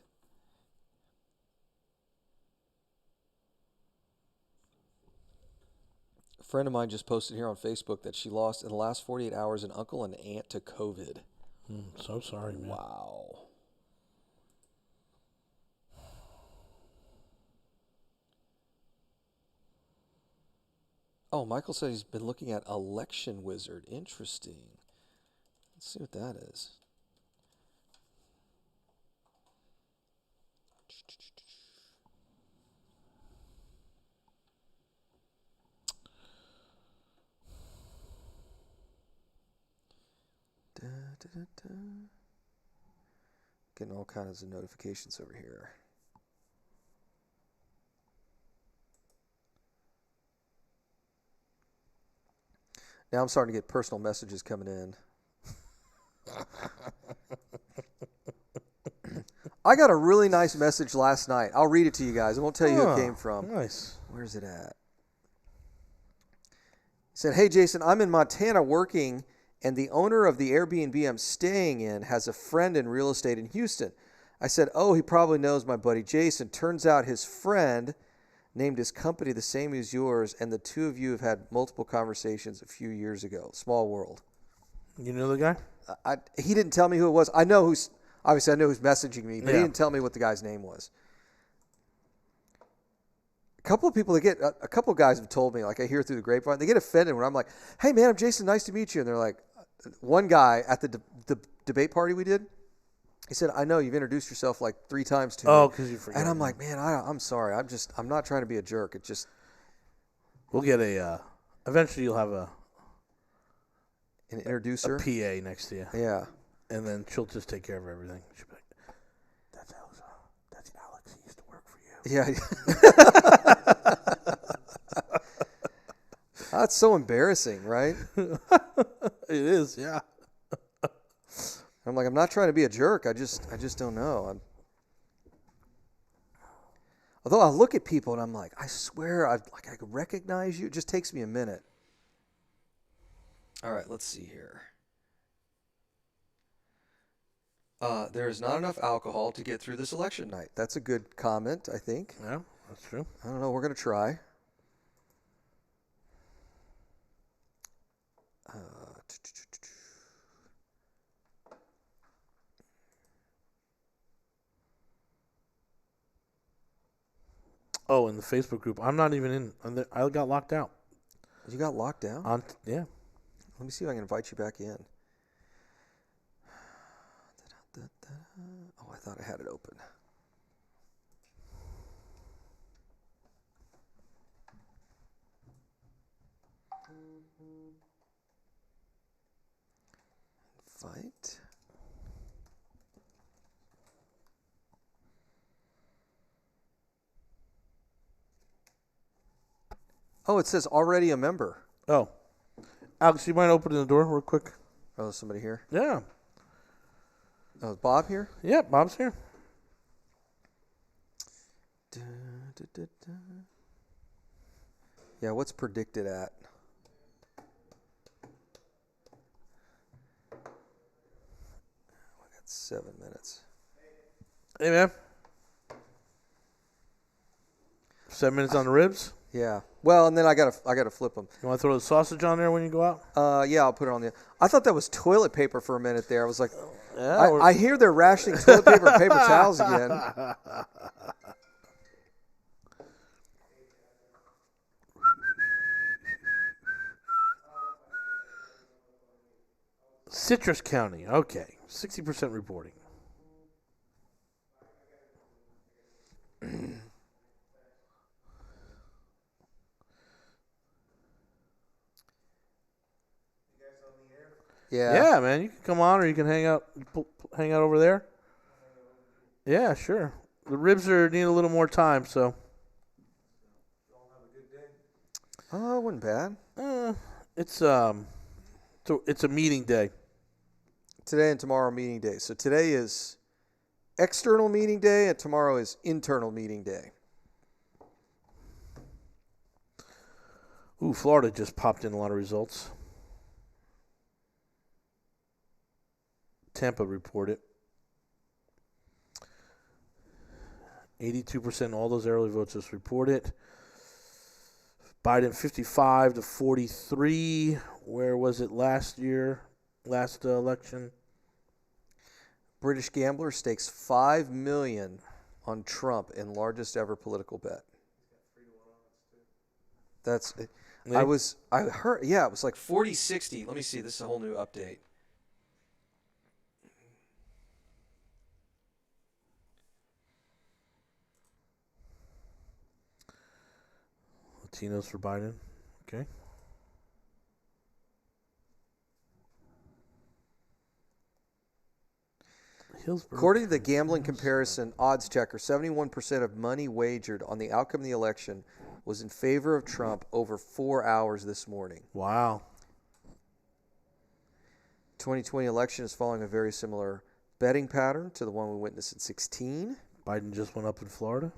A friend of mine just posted here on Facebook that she lost in the last 48 hours an uncle and aunt to COVID. So sorry, man. Wow. Oh, Michael said he's been looking at Election Wizard. Interesting. Let's see what that is. Da, da, da, da. Getting all kinds of notifications over here. Now I'm starting to get personal messages coming in. I got a really nice message last night. I'll read it to you guys. I won't tell you who it came from. Nice. Where's it at? He said, "Hey, Jason, I'm in Montana working, and the owner of the Airbnb I'm staying in has a friend in real estate in Houston. I said, oh, he probably knows my buddy Jason. Turns out his friend named his company the same as yours, and the two of you have had multiple conversations a few years ago. Small world." You know the guy? He didn't tell me who it was. I know who's messaging me, but he Yeah. didn't tell me what the guy's name was. A couple of people a couple of guys have told me, like I hear through the grapevine, they get offended when I'm like, "Hey man, I'm Jason, nice to meet you." And they're like, one guy at the debate party we did, he said, "I know you've introduced yourself like 3 times to me." Oh, because you forgot. And I'm like, man, I'm sorry. I'm not trying to be a jerk. It just We'll get eventually you'll have an a introducer. PA next to you. Yeah. And then she'll just take care of everything. She'll be like, that's Alex. He used to work for you. Yeah. That's so embarrassing, right? It is, yeah. I'm like, I'm not trying to be a jerk. I just don't know. Although I look at people and I'm like, I swear I could recognize you. It just takes me a minute. All right, let's see here. There is not enough alcohol to get through this election night. That's a good comment, I think. Yeah, that's true. I don't know. We're going to try. Oh, in the Facebook group. I'm not even in. I got locked out. You got locked down? Yeah. Let me see if I can invite you back in. Oh, I thought I had it open. Invite. Oh, it says already a member. Oh. Alex, you mind opening the door real quick? Oh, there's somebody here. Yeah. Oh, is Bob here? Yeah, Bob's here. Yeah, what's predicted at? We got 7 minutes. Hey, man. 7 minutes on the ribs? Yeah. Well, and then I gotta flip them. You want to throw the sausage on there when you go out? Yeah, I'll put it on the. I thought that was toilet paper for a minute there. I was like, Yeah, I hear they're rationing toilet paper and paper towels again. Citrus County. Okay. 60% reporting. Yeah. Yeah, man. You can come on or you can hang out over there. Yeah, sure. The ribs need a little more time, so. Oh, it wasn't bad. It's a meeting day. Today and tomorrow meeting day. So today is external meeting day and tomorrow is internal meeting day. Ooh, Florida just popped in a lot of results. Tampa reported 82% all those early votes just reported. Biden 55 to 43. Where was it last election? British gambler stakes $5 million on Trump in largest ever political bet. That's. I heard. Yeah, it was like 40-60. Let me see. This is a whole new update. Latinos for Biden. Okay. According to the gambling comparison odds checker, 71% of money wagered on the outcome of the election was in favor of Trump over 4 hours this morning. Wow. 2020 election is following a very similar betting pattern to the one we witnessed in 16. Biden just went up in Florida.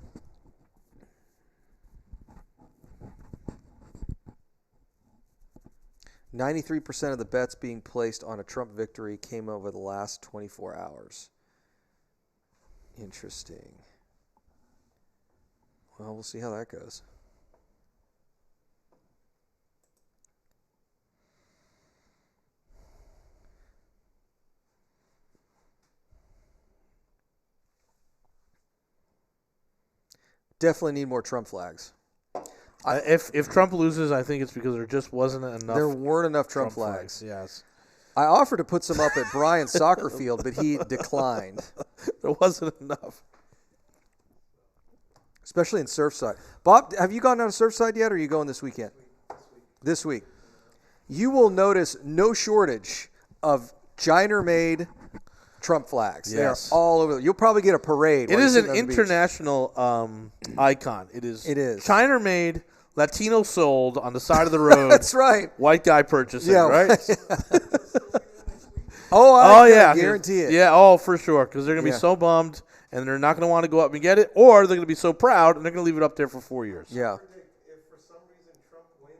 %93 of the bets being placed on a Trump victory came over the last 24 hours. Interesting. Well, we'll see how that goes. Definitely need more Trump flags. If Trump loses, I think it's because there just wasn't enough. There weren't enough Trump flags. Yes. I offered to put some up at Brian's soccer field, but he declined. There wasn't enough. Especially in Surfside. Bob, have you gone down to Surfside yet, or are you going this weekend? This week. You will notice no shortage of Giner-made Trump flags. Yes. They are all over. You'll probably get a parade. It while is you're an sitting on the beach. international icon. It is. It is. China-made, Latino sold on the side of the road. That's right. White guy purchasing, right? I yeah. guarantee it. Yeah, for sure. Because they're going to be Yeah. so bummed, and they're not going to want to go up and get it, or they're going to be so proud, and they're going to leave it up there for 4 years. Yeah. If for some reason Trump wins,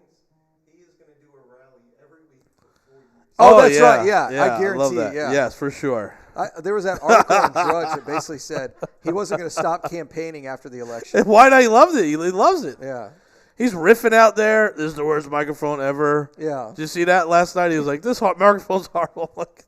he is going to do a rally every week for 4 years. Oh, that's right. Yeah, I guarantee love that. it. Yeah. Yes, for sure. There was that article in Drudge that basically said he wasn't going to stop campaigning after the election. Why not? He loves it. He loves it. Yeah. He's riffing out there. This is the worst microphone ever. Yeah. Did you see that last night? He was like, this microphone's horrible. I'm like,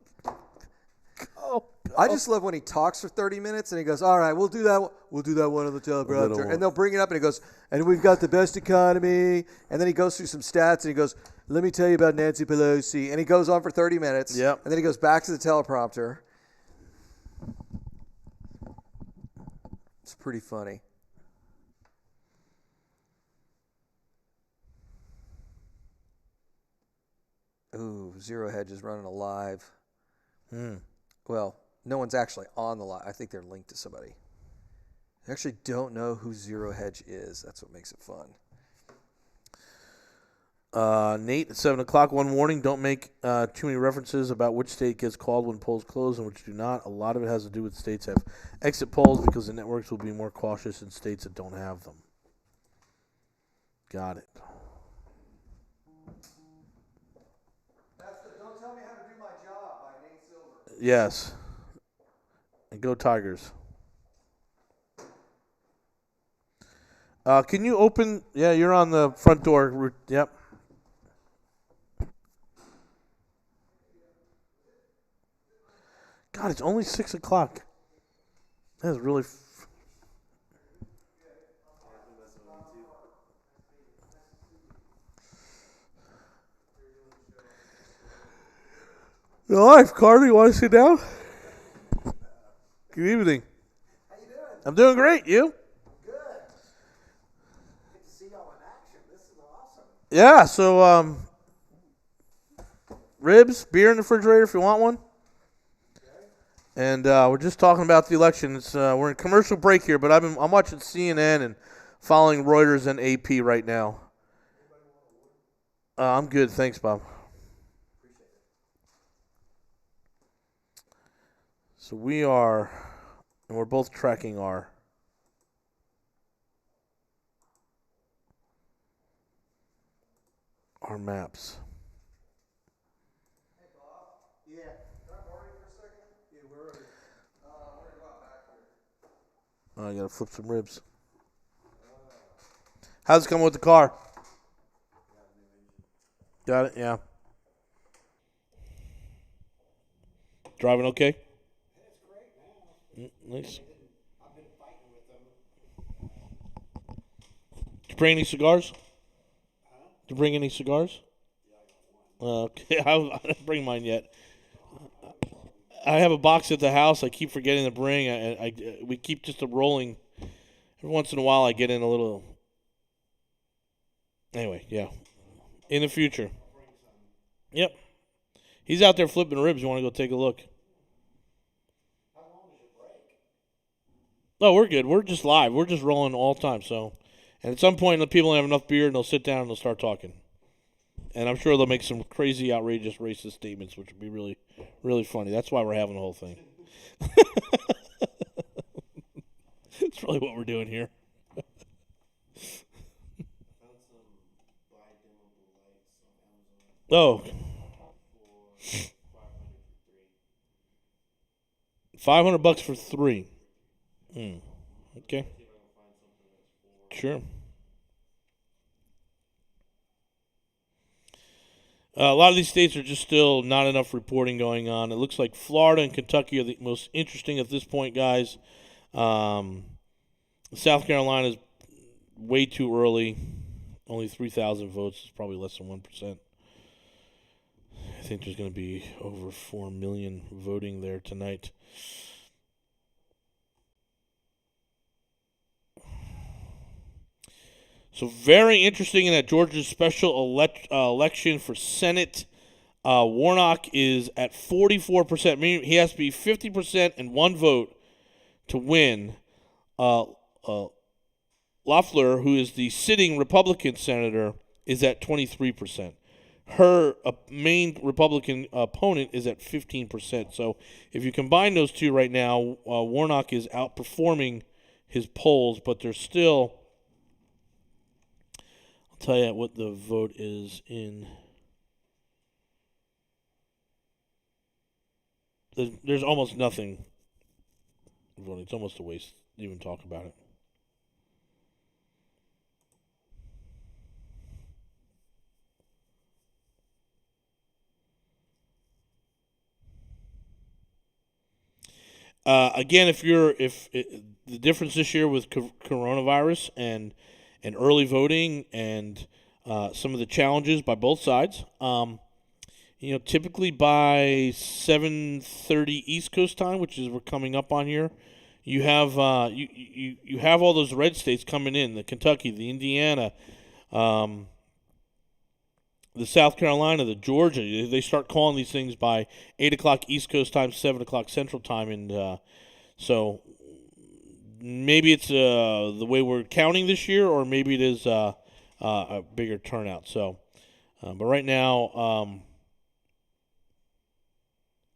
go. I just love when he talks for 30 minutes and he goes, all right, we'll do that. We'll do that one on the teleprompter. And they'll bring it up and he goes, and we've got the best economy. And then he goes through some stats and he goes, let me tell you about Nancy Pelosi. And he goes on for 30 minutes. Yep. And then he goes back to the teleprompter. It's pretty funny. Ooh, Zero Hedge is running a live. Well, no one's actually on the live. I think they're linked to somebody. I actually don't know who Zero Hedge is. That's what makes it fun. Nate, at 7 o'clock one morning, don't make too many references about which state gets called when polls close and which do not. A lot of it has to do with states have exit polls because the networks will be more cautious in states that don't have them. Got it. That's the Don't Tell Me How to Do My Job by Nate Silver. Yes. And go Tigers. Can you open? Yeah, you're on the front door. Yep. God, it's only 6 o'clock. That's really. Your life, Carter. You want to sit down? Good evening. How you doing? I'm doing great. You? Good. Get to see y'all in action. This is awesome. Yeah. So, ribs, beer in the refrigerator if you want one. And we're just talking about the election. It's we're in commercial break here, but I'm watching CNN and following Reuters and AP right now. I'm good, thanks, Bob. So we are, and we're both tracking our maps. Yeah. Can I borrow you for a second? Yeah, where are you? We're going to go out back here. I gotta flip some ribs. How's it coming with the car? Got it, yeah. Driving okay? It's great, man. Nice. I've been fighting with them. Did you bring any cigars? Did you bring any cigars? Okay, I didn't bring mine yet. I have a box at the house. I keep forgetting to bring. We keep just a rolling. Every once in a while, I get in a little. Anyway, yeah. In the future. Yep. He's out there flipping ribs. You want to go take a look? How long does it break? No, we're good. We're just live. We're just rolling all the time. So, and at some point, the people will have enough beer and they'll sit down and they'll start talking. And I'm sure they'll make some crazy, outrageous, racist statements, which would be really, really funny. That's why we're having the whole thing. That's really what we're doing here. Found some bi-dimmable lights on Amazon Oh, for $500 for 3. Okay, See if I can find something that's for. sure. A lot of these states are just still not enough reporting going on. It looks like Florida and Kentucky are the most interesting at this point, guys. South Carolina is way too early. Only 3,000 votes. It's probably less than 1%. I think there's going to be over 4 million voting there tonight. So very interesting in that Georgia's special election for Senate. Warnock is at 44%, meaning he has to be 50% and one vote to win. Loeffler, who is the sitting Republican senator, is at 23%. Her main Republican opponent is at 15%. So if you combine those two right now, Warnock is outperforming his polls, but there's still... I'll tell you what the vote is in... There's almost nothing voting. It's almost a waste to even talk about it. Again, if the difference this year with coronavirus and early voting and some of the challenges by both sides, typically by 7:30 East Coast time, which is we're coming up on here, you have you have all those red states coming in, the Kentucky, the Indiana, the South Carolina, the Georgia. They start calling these things by 8 o'clock East Coast time, 7 o'clock Central time, and so maybe it's the way we're counting this year, or maybe it is a bigger turnout. So, but right now,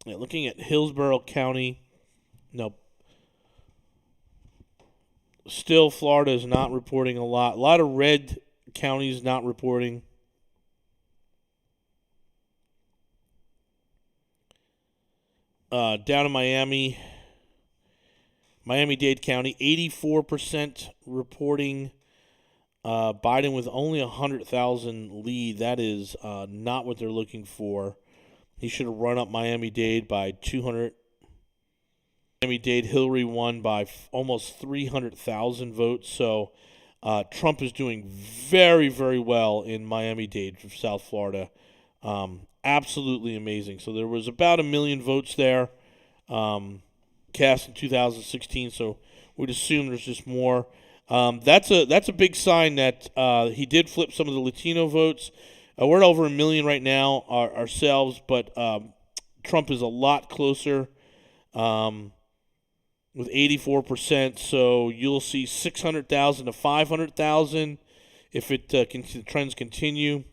looking at Hillsborough County, no. Still, Florida is not reporting a lot. A lot of red counties not reporting. Down in Miami-Dade County, 84% reporting Biden with only 100,000 lead. That is not what they're looking for. He should have run up Miami-Dade by 200. Miami-Dade, Hillary won by almost 300,000 votes. So Trump is doing very, very well in Miami-Dade, South Florida. Absolutely amazing. So there was about 1 million votes there cast in 2016. So we'd assume there's just more. That's a big sign that he did flip some of the Latino votes. We're at over 1 million right now ourselves, but Trump is a lot closer with 84%. So you'll see 600,000 to 500,000 if the trends continue.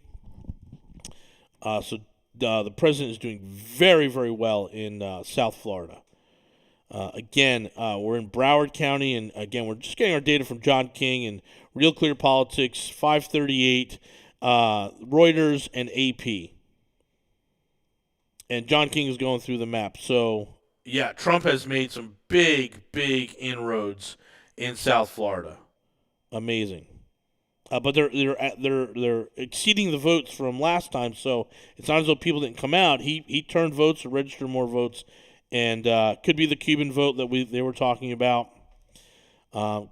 So the president is doing very, very well in South Florida. Again, we're in Broward County, and again, we're just getting our data from John King and Real Clear Politics, 538, Reuters, and AP. And John King is going through the map. So, yeah, Trump has made some big, big inroads in South Florida. Amazing. But they're exceeding the votes from last time, so it's not as though people didn't come out. He turned votes or registered more votes, and could be the Cuban vote that they were talking about.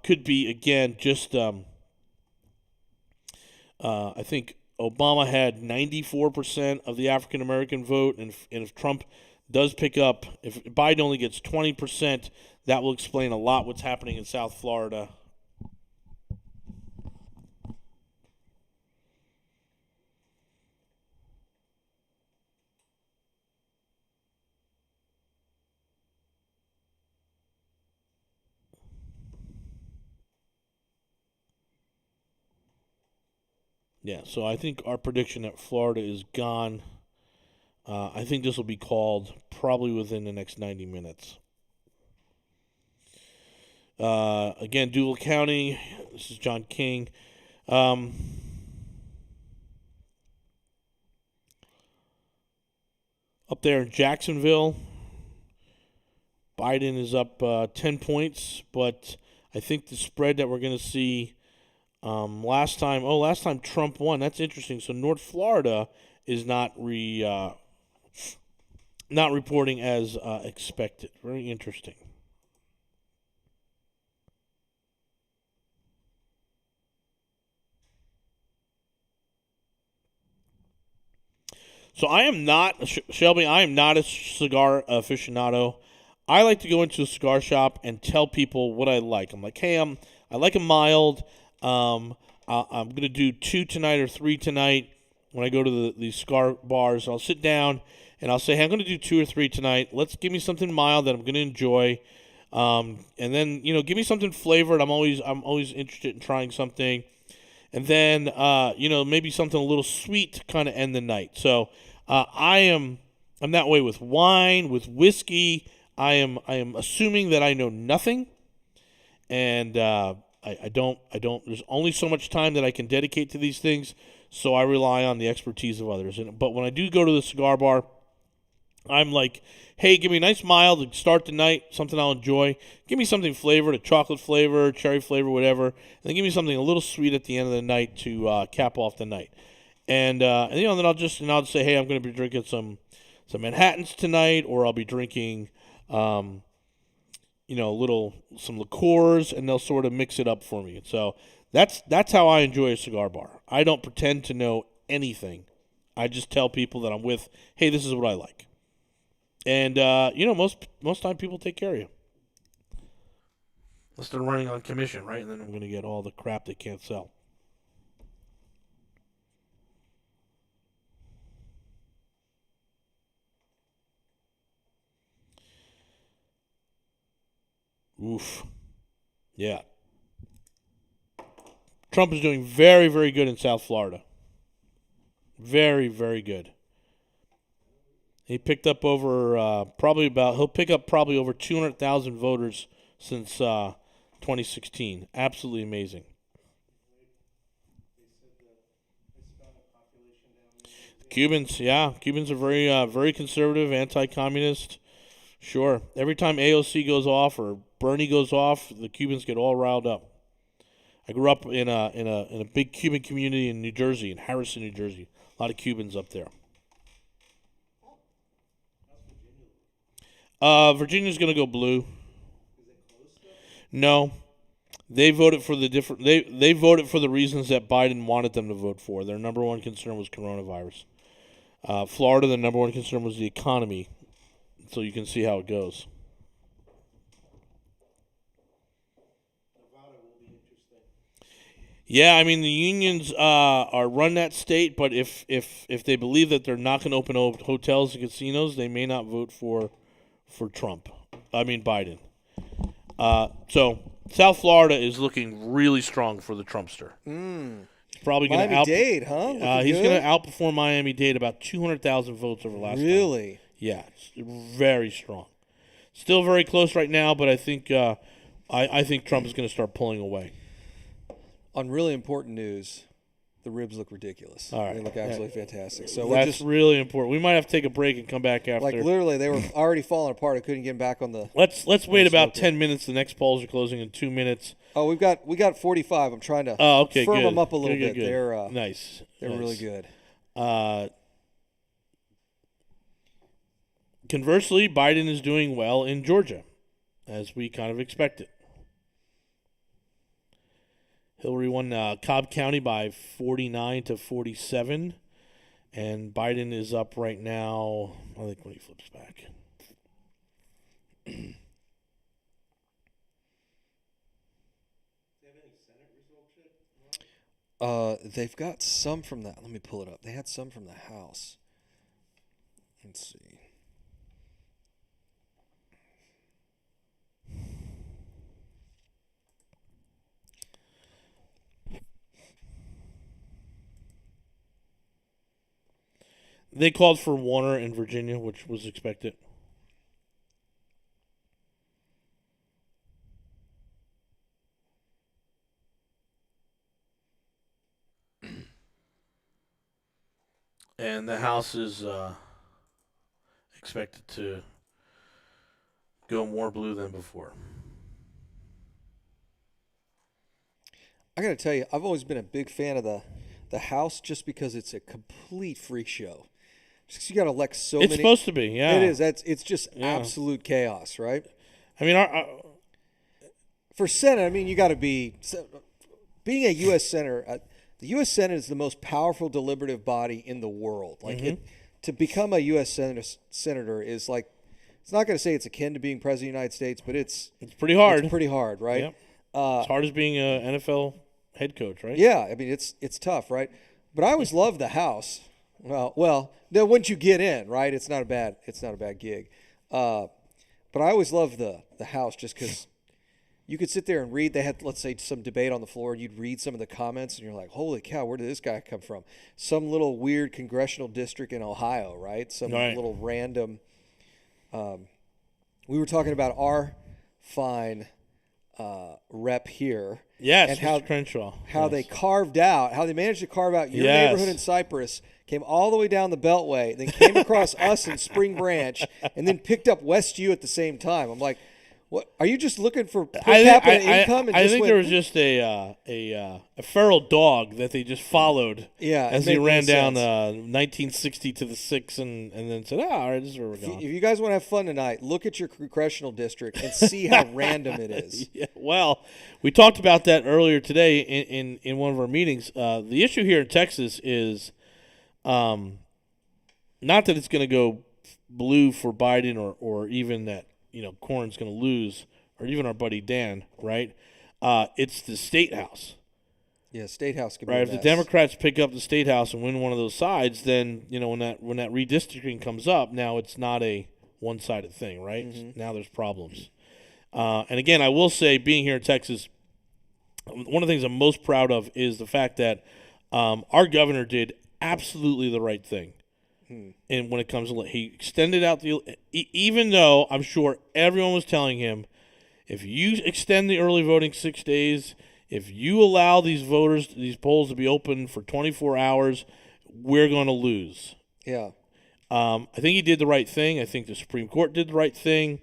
Could be again just I think Obama had 94% of the African American vote, and if Trump does pick up, if Biden only gets 20%, that will explain a lot what's happening in South Florida. Yeah, so I think our prediction that Florida is gone. I think this will be called probably within the next 90 minutes. Again, Duval County. This is John King. Up there in Jacksonville, Biden is up 10 points, but I think the spread that we're going to see last time Trump won. That's interesting. So North Florida is not reporting as expected. Very interesting. So I am not, Shelby, I am not a cigar aficionado. I like to go into a cigar shop and tell people what I like. I'm like, hey, I like a mild. I'm going to do 2 tonight or 3 tonight when I go to the cigar bars. I'll sit down and I'll say, hey, I'm going to do 2 or 3 tonight. Let's give me something mild that I'm going to enjoy. And then, give me something flavored. I'm always interested in trying something. And then, maybe something a little sweet to kind of end the night. So I'm that way with wine, with whiskey. I am assuming that I know nothing, and I don't. There's only so much time that I can dedicate to these things, so I rely on the expertise of others. But when I do go to the cigar bar, I'm like, hey, give me a nice mild to start the night, something I'll enjoy. Give me something flavored, a chocolate flavor, cherry flavor, whatever. And then give me something a little sweet at the end of the night to cap off the night. And then I'll just say, hey, I'm going to be drinking some Manhattans tonight, or I'll be drinking, some liqueurs, and they'll sort of mix it up for me. So that's how I enjoy a cigar bar. I don't pretend to know anything. I just tell people that I'm with, hey, this is what I like. And, most time people take care of you. Unless they're running on commission, right? And then I'm going to get all the crap they can't sell. Oof. Yeah. Trump is doing very, very good in South Florida. Very, very good. He picked up he'll pick up probably over 200,000 voters since 2016. Absolutely amazing. Cubans are very, very conservative, anti-communist. Sure. Every time AOC goes off or Bernie goes off, the Cubans get all riled up. I grew up in a big Cuban community in New Jersey, in Harrison, New Jersey. A lot of Cubans up there. Virginia's going to go blue. No, they voted for They voted for the reasons that Biden wanted them to vote for. Their number one concern was coronavirus. Florida, the number one concern was the economy. So you can see how it goes. Yeah, I mean the unions are run that state, but if they believe that they're not going to open hotels and casinos, they may not vote for Trump. I mean Biden. So South Florida is looking really strong for the Trumpster. Probably going to Miami-Dade, huh? He's going to outperform Miami-Dade about 200,000 votes over last time. Really? Yeah, it's very strong. Still very close right now, but I think I think Trump is going to start pulling away. On really important news, the ribs look ridiculous. All right. They look absolutely fantastic. So that's really important. We might have to take a break and come back after. Like literally, they were already falling apart. I couldn't get them back on the. Let's wait about 10 minutes. The next polls are closing in 2 minutes. Oh, we got 45. I'm trying to firm them up a little bit. Good. They're nice. They're really good. Conversely, Biden is doing well in Georgia, as we kind of expected. Hillary won Cobb County by 49-47, and Biden is up right now. I think when he flips back. They've got some from that. Let me pull it up. They had some from the House. Let's see. They called for Warner in Virginia, which was expected. And the House is expected to go more blue than before. I got to tell you, I've always been a big fan of the House just because it's a complete freak show. Just 'cause you got to elect so It's many. supposed to be, yeah. It is. It's just Yeah. absolute chaos, right? I mean, For Senate, I mean, you got to be being a U.S. senator. The U.S. Senate is the most powerful deliberative body in the world. Like to become a U.S. senator is like, it's not going to say it's akin to being president of the United States, but it's pretty hard. It's pretty hard, right? Yep. As hard as being an NFL head coach, right? Yeah, I mean it's tough, right? But I always loved the House. Well, then once you get in, right, it's not a bad gig. But I always loved the House just because you could sit there and read. They had, let's say, some debate on the floor, and you'd read some of the comments, and you're like, "Holy cow, where did this guy come from?" Some little weird congressional district in Ohio, right? Some little random. We were talking about our fine rep here. Yes, and Mr. Crenshaw. How they managed to carve out your neighborhood in Cypress, came all the way down the Beltway, then came across us in Spring Branch, and then picked up West U at the same time. I'm like, what? Are you just looking for per capita income? I think there was just a feral dog that they just followed as he ran down 1960 to the 6 and then said, all right, this is where we're going. If you guys want to have fun tonight, look at your congressional district and see how random it is. Yeah, well, we talked about that earlier today in one of our meetings. The issue here in Texas is not that it's going to go blue for Biden or even that Cornyn's going to lose, or even our buddy Dan, right? It's the state house. Yeah, state house could be right. a If the mess. Democrats pick up the state house and win one of those sides, then when that redistricting comes up, now it's not a one-sided thing, right? Mm-hmm. Now there's problems. And again, I will say, being here in Texas, one of the things I'm most proud of is the fact that our governor did absolutely the right thing. And when it comes to, he extended out even though I'm sure everyone was telling him, if you extend the early voting 6 days, if you allow these polls to be open for 24 hours, we're going to lose. Yeah. I think he did the right thing. I think the Supreme Court did the right thing.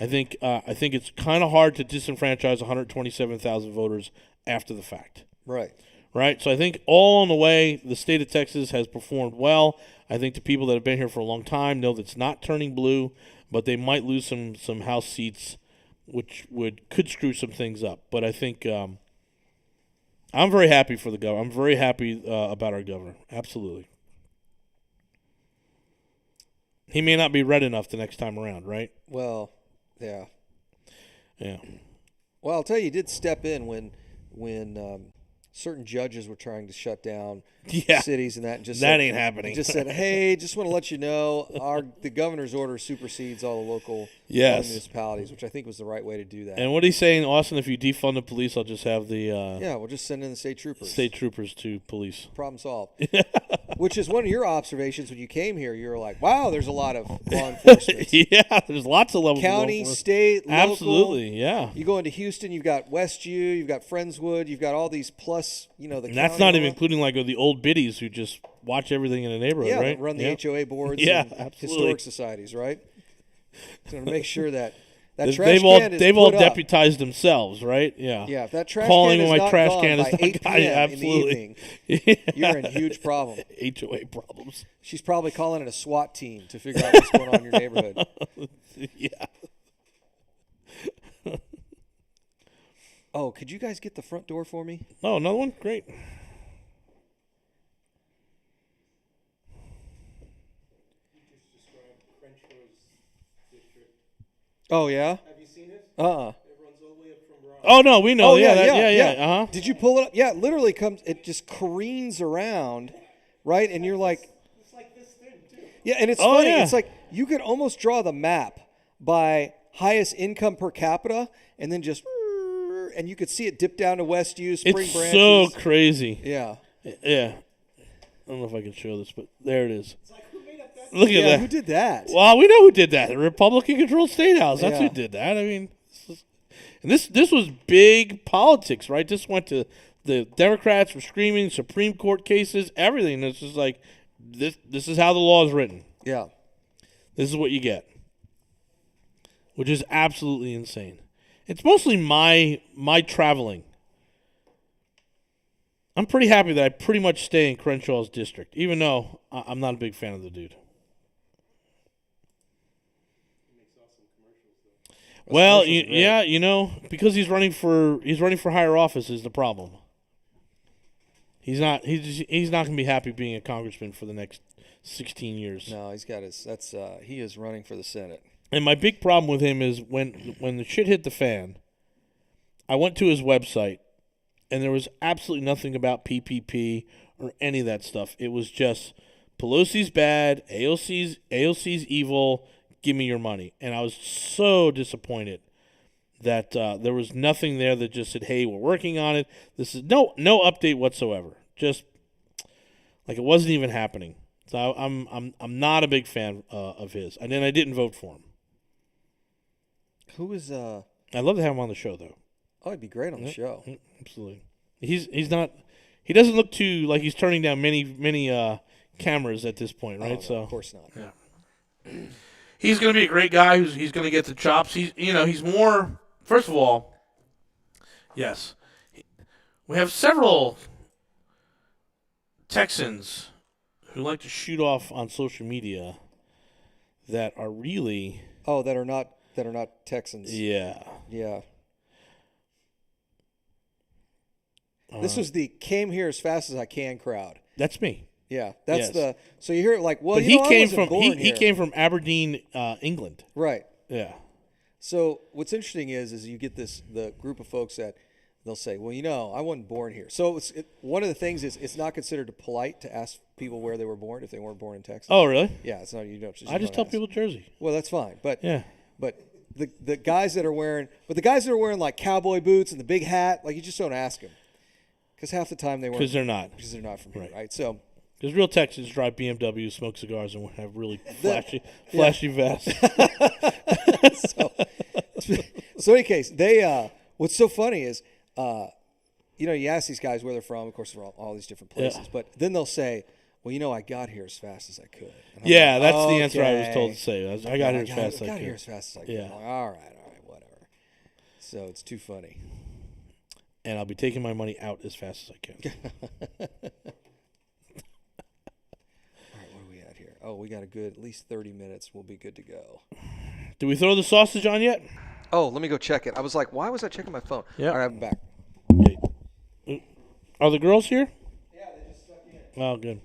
I think it's kind of hard to disenfranchise 127,000 voters after the fact. Right. So I think all in the way, the state of Texas has performed well. I think the people that have been here for a long time know that it's not turning blue, but they might lose some House seats, which could screw some things up. But I think I'm very happy for the governor. I'm very happy about our governor. Absolutely. He may not be red enough the next time around, right? Well, yeah. Yeah. Well, I'll tell you, he did step in when certain judges were trying to shut down cities and that. And just that ain't happening. Just said, hey, just want to let you know, the governor's order supersedes all the local municipalities, which I think was the right way to do that. And what he's saying, Austin, if you defund the police, I'll just have the we'll just send in the state troopers. State troopers to police. Problem solved. Which is one of your observations when you came here. You were like, wow, there's a lot of law enforcement. Yeah, there's lots of levels County, of law enforcement. state, local. Absolutely, yeah. You go into Houston, you've got Westview, you've got Friendswood, you've got all these plus, the and that's not even including like the old biddies who just watch everything in the neighborhood, right? Yeah, run the HOA boards and historic societies, right? So to make sure that trash can is they've all put up. deputized themselves, right? Yeah. Yeah, if that trash Calling can is my not trash gone can by is not 8 gone, p.m. absolutely. in the evening, you're in huge problem. HOA problems. She's probably calling it a SWAT team to figure out what's going on in your neighborhood. Yeah. Oh, could you guys get the front door for me? Oh, another one? Great. Oh, yeah? Have you seen it? Uh-uh. It runs all the way up from Rock. Oh, no, we know. Oh, yeah. Uh-huh. Did you pull it up? Yeah, it literally comes, it just careens around, right? And you're like, It's like this thing, too. yeah, and it's Oh, funny. yeah. It's like you could almost draw the map by highest income per capita and then just, and you could see it dip down to Westview, Spring It's Branches. so crazy. Yeah. Yeah. I don't know if I can show this, but there it is. It's like, who made up that? Look at Yeah, that. who did that? Well, we know who did that. The Republican-controlled state house. That's Yeah. who did that. I mean, this was big politics, right? This went to the Democrats were screaming, Supreme Court cases, everything. It's just like This is how the law is written. Yeah. This is what you get, which is absolutely insane. It's mostly my traveling. I'm pretty happy that I pretty much stay in Crenshaw's district, even though I'm not a big fan of the dude. Well, yeah, because he's running for higher office is the problem. He's not going to be happy being a congressman for the next 16 years. No, he's got his. He is running for the Senate. And my big problem with him is when the shit hit the fan, I went to his website, and there was absolutely nothing about PPP or any of that stuff. It was just Pelosi's bad, AOC's evil. Give me your money. And I was so disappointed that there was nothing there that just said, "Hey, we're working on it." This is no update whatsoever. Just like it wasn't even happening. So I'm not a big fan of his. And then I didn't vote for him. Who is? I'd love to have him on the show though. Oh, he'd be great on the show. Absolutely. He's not. He doesn't look too like he's turning down many cameras at this point, right? Oh, no, So of course not. Yeah. He's going to be a great guy. He's going to get the chops. He's more. First of all, yes, we have several Texans who like to shoot off on social media that are really. Oh, that are not Texans. Yeah. Yeah. This was the came here as fast as I can crowd. That's me. Yeah, that's Yes. so you hear it like, well, But I wasn't born he here. came from Aberdeen, England. Right. Yeah. So what's interesting is you get the group of folks that they'll say, well, I wasn't born here. So one of the things is it's not considered polite to ask people where they were born if they weren't born in Texas. Oh, really? Yeah, it's not. I just tell people Jersey. Well, that's fine, but Yeah. but the guys that are wearing like cowboy boots and the big hat, like you just don't ask them because half the time they weren't Because they're not. because they're not from here, Right. right? So. Because real Texans drive BMWs, smoke cigars, and have really flashy vests. So in any case, they what's so funny is you ask these guys where they're from, of course they're all these different places, but then they'll say, well, I got here as fast as I could. And I'm Yeah, like, that's the answer I was okay. told to say. I got here as fast as I got here could. as fast as I could. Yeah. I'm like, all right, whatever. So it's too funny. And I'll be taking my money out as fast as I can. All right, what are we at here? Oh, we got a good at least 30 minutes. We'll be good to go. Do we throw the sausage on yet? Oh, let me go check it. I was like, why was I checking my phone? Yeah. All right, I'm back. Okay. Are the girls here? Yeah, they just stuck in. Oh, good.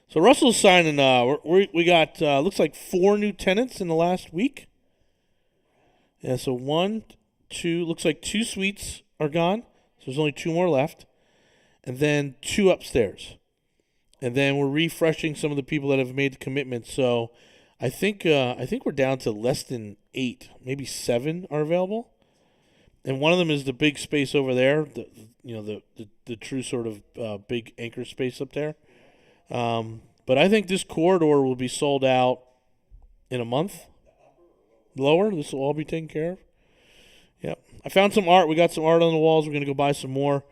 So Russell's signing. We got looks like 4 new tenants in the last week. Yeah, so 1, 2. Looks like 2 suites are gone. So there's only 2 more left, and then 2 upstairs. And then we're refreshing some of the people that have made the commitment. So I think we're down to less than 8, maybe 7 are available. And one of them is the big space over there, the true sort of big anchor space up there. But I think this corridor will be sold out in a month. Lower, this will all be taken care of. Yep. I found some art. We got some art on the walls. We're going to go buy some more.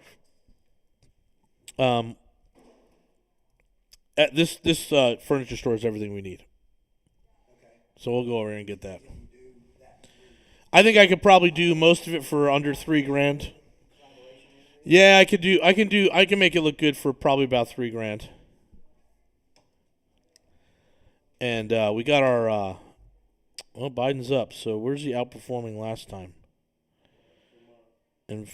At this furniture store is everything we need. So we'll go over there and get that. I think I could probably do most of it for under $3,000. Yeah, I can make it look good for probably about $3,000. And we got our Biden's up. So where's he outperforming last time? And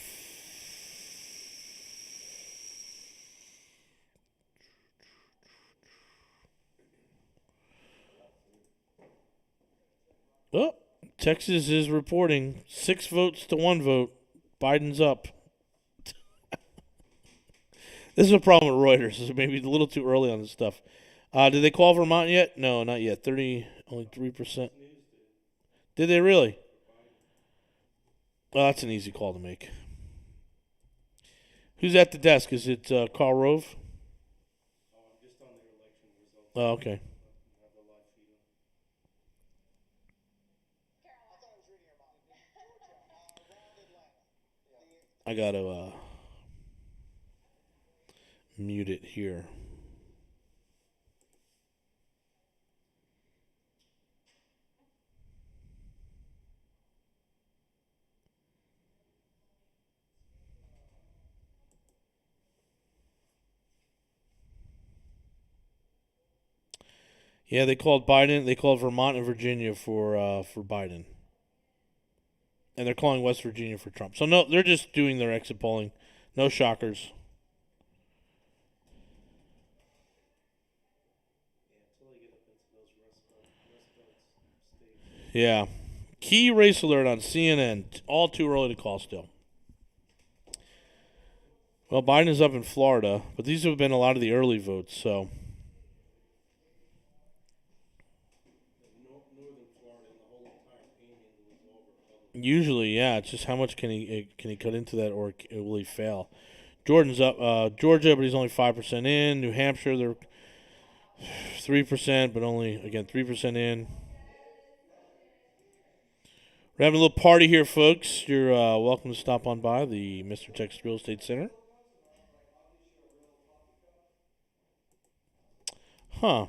Texas is reporting 6 votes to 1 vote. Biden's up. This is a problem with Reuters. This is maybe a little too early on this stuff. Did they call Vermont yet? No, not yet. Only 3%. Did they really? Well, that's an easy call to make. Who's at the desk? Is it Carl Rove? Oh, okay. I got to mute it here. Yeah, they called Biden. They called Vermont and Virginia for Biden, and they're calling West Virginia for Trump. So no, they're just doing their exit polling. No shockers. Yeah. Key race alert on CNN. All too early to call still. Well, Biden is up in Florida, but these have been a lot of the early votes, so. Usually, yeah. It's just how much can he cut into that, or will he fail? Jordan's up. Georgia, but he's only 5% in. New Hampshire, they're 3%, but only, again, 3% in. We're having a little party here, folks. You're welcome to stop on by the Mr. Texas Real Estate Center. Huh.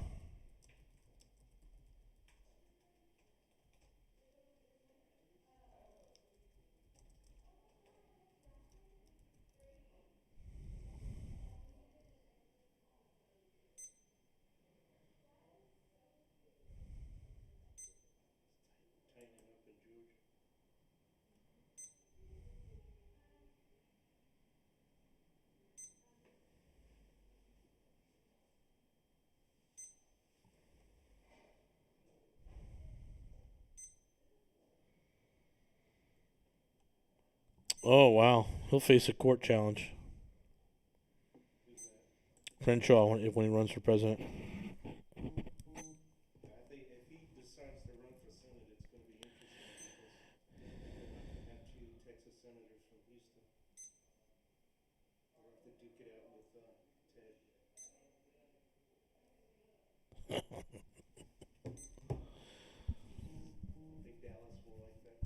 Oh, wow. He'll face a court challenge. Crenshaw, when he runs for president. I think if he decides to run for Senate, it's going to be interesting because they're not going to have two Texas senators from Houston. They'll have to duke it out with Ted. I think Dallas will like that.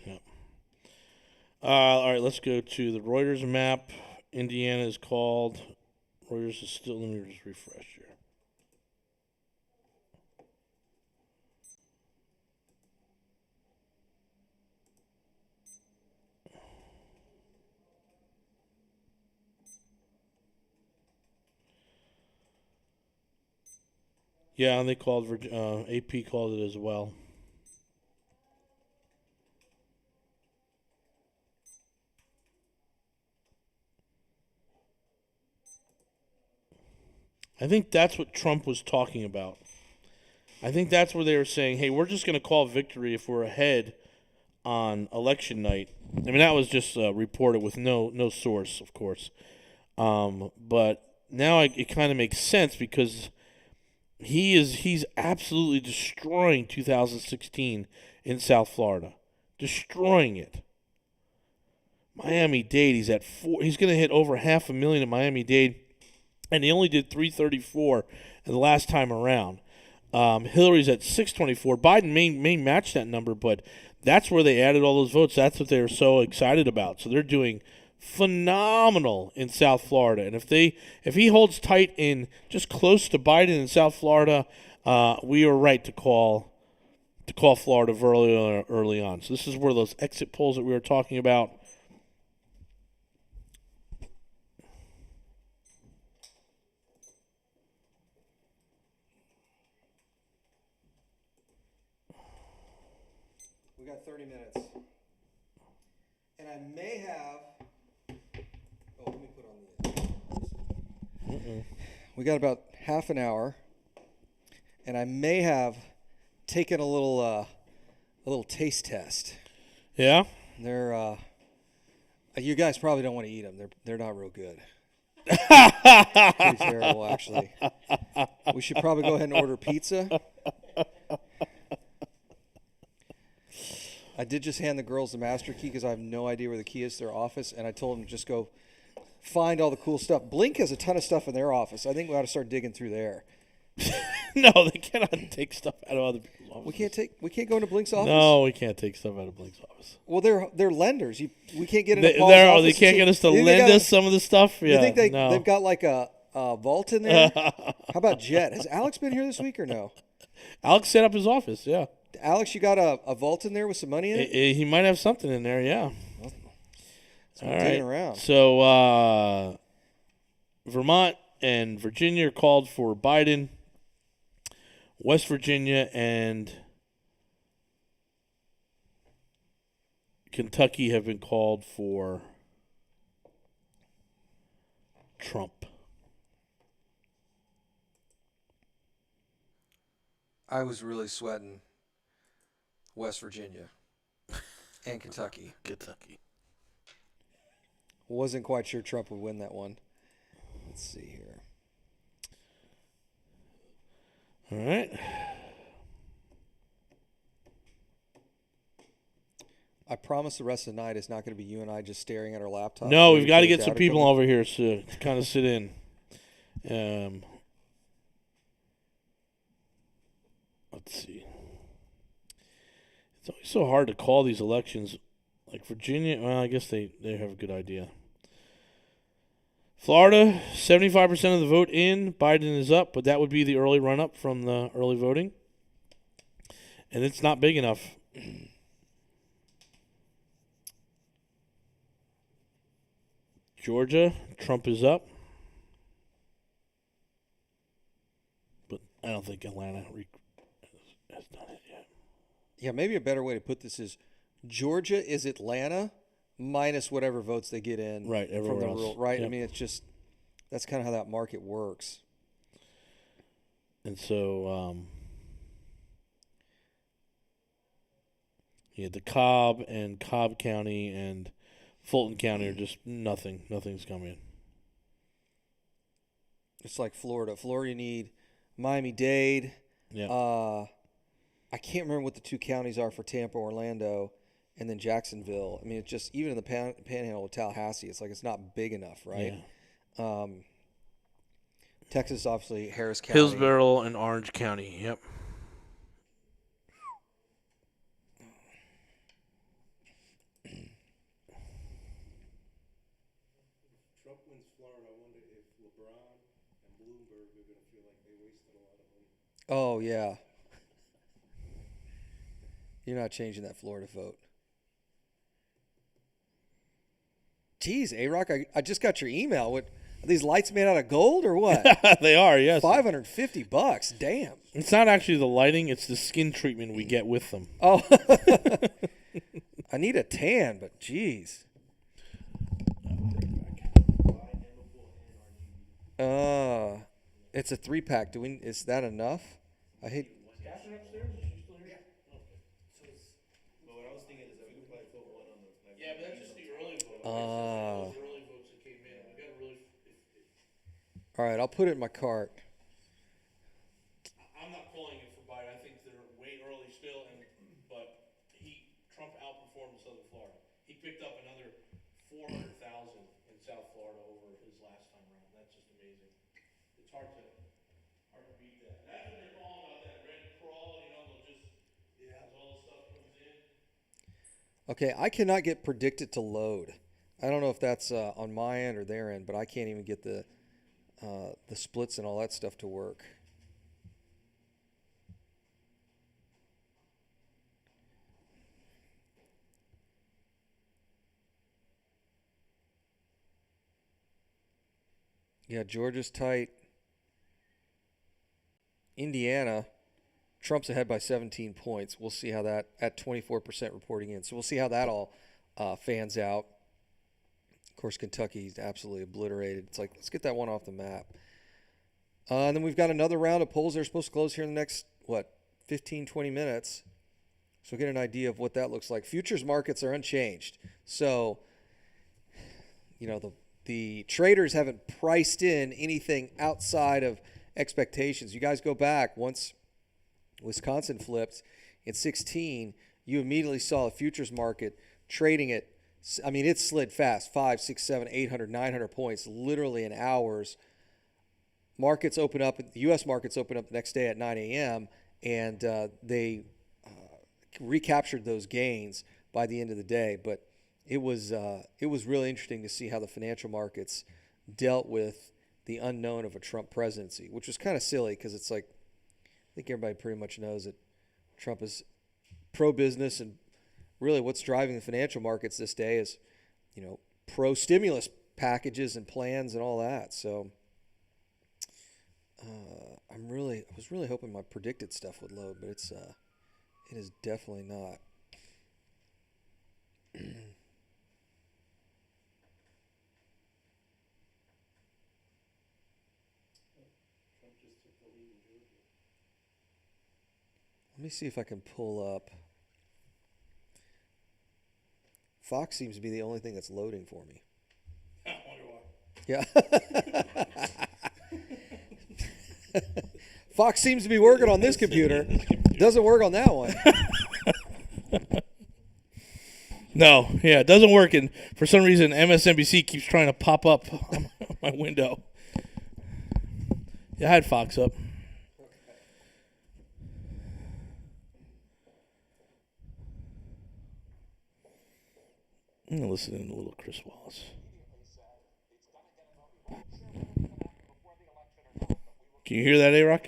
Yep. All right, let's go to the Reuters map. Indiana is called. Reuters is still. Let me just refresh here. Yeah, and they called. AP called it as well. I think that's what Trump was talking about. I think that's where they were saying, hey, we're just going to call victory if we're ahead on election night. I mean, that was just reported with no source, of course. But now it kind of makes sense because he's absolutely destroying 2016 in South Florida. Destroying it. Miami-Dade, he's at 4. He's going to hit over 500,000 in Miami-Dade. And he only did 334 the last time around. Hillary's at 624. Biden may match that number, but that's where they added all those votes. That's what they were so excited about. So they're doing phenomenal in South Florida. And if he holds tight in just close to Biden in South Florida, we are right to call Florida early on. So this is where those exit polls that we were talking about. We got 30 minutes. And I may have. Oh, let me put on the. We got about half an hour. And I may have taken a little taste test. Yeah? They're. You guys probably don't want to eat them. They're not real good. Pretty terrible, actually. We should probably go ahead and order pizza. I did just hand the girls the master key because I have no idea where the key is to their office, and I told them to just go find all the cool stuff. Blink has a ton of stuff in their office. I think we ought to start digging through there. No, they cannot take stuff out of other people's offices. We can't go into Blink's office. No, we can't take stuff out of Blink's office. Well, they're lenders. We can't get into They, Paul's they're- office. they and can't see- get us to you think they lend got us some of the stuff. Yeah, You think no. they've got like a vault in there? How about Jet? Has Alex been here this week or no? Alex set up his office. Yeah, Alex, you got a vault in there with some money in it? he might have something in there. Yeah. All right. Around. So Vermont and Virginia are called for Biden. West Virginia and Kentucky have been called for Trump. I was really sweating West Virginia and Kentucky. Wasn't quite sure Trump would win that one. Let's see here. All right. I promise the rest of the night is not going to be you and I just staring at our laptops. No, waiting we've got for to the get some data people come in. over here to kind of sit in. Let's see. It's always so hard to call these elections. Like Virginia, well, I guess they have a good idea. Florida, 75% of the vote in. Biden is up, but that would be the early run-up from the early voting. And it's not big enough. Georgia, Trump is up. But I don't think Atlanta has done it yet. Yeah, maybe a better way to put this is Georgia is Atlanta minus whatever votes they get in Right, from everywhere the else. rural, right? I Yep. mean, it's just that's kind of how that market works. And so, the Cobb and Cobb County and Fulton County are just nothing. Nothing's coming. It's like Florida. Florida, you need Miami-Dade. Yeah. I can't remember what the two counties are for Tampa, Orlando, and then Jacksonville. I mean, it's just even in the Panhandle of Tallahassee, it's like it's not big enough, right? Yeah. Texas, obviously, Harris County. Hillsborough and Orange County. Yep. Trump wins Florida. I wonder if LeBron and Bloomberg are going to feel like they wasted a lot of money. Oh, yeah. You're not changing that Florida vote. Geez, A-Rock, I just got your email. What are these lights made out of gold or what? They are, yes. $550. Damn. It's not actually the lighting, it's the skin treatment we get with them. Oh. I need a tan, but geez. It's a 3-pack. Is that enough? I hate. Yeah, but that's just the early vote. Oh. The early votes that came in. We got to really. All right, I'll put it in my cart. I'm not calling it for Biden. I think they're way early still, but Trump outperformed Southern Florida. He picked up another 400,000 in South Florida over his last time around. That's just amazing. It's hard to beat that. That's what they're calling about that red crawl. They'll just as all the stuff comes in. Okay, I cannot get predicted to load. I don't know if that's on my end or their end, but I can't even get the splits and all that stuff to work. Yeah, Georgia's tight. Indiana, Trump's ahead by 17 points. We'll see how that at 24% reporting in. So we'll see how that all fans out. Of course, Kentucky's absolutely obliterated. It's like, let's get that one off the map. And then we've got another round of polls. They're supposed to close here in the next, 15, 20 minutes. So we'll get an idea of what that looks like. Futures markets are unchanged. So, the traders haven't priced in anything outside of expectations. You guys go back, once Wisconsin flipped in 2016, you immediately saw the futures market trading it. I mean, it slid fast, 5, 6, 7, 800, 900 points, literally in hours. markets open up. The U.S. markets open up the next day at 9 a.m. and they recaptured those gains by the end of the day. But it was really interesting to see how the financial markets dealt with the unknown of a Trump presidency, which was kind of silly because it's like I think everybody pretty much knows that Trump is pro-business, and really what's driving the financial markets this day is, pro-stimulus packages and plans and all that. So I was really hoping my predicted stuff would load, but it is definitely not. Trump just took the lead in Georgia. Let me see if I can pull up. Fox seems to be the only thing that's loading for me. I wonder why. Yeah. Fox seems to be working on this computer. Doesn't work on that one. No, yeah, it doesn't work, and for some reason MSNBC keeps trying to pop up on my window. Yeah, I had Fox up. I'm gonna listen to a little Chris Wallace. Can you hear that, A-Rock?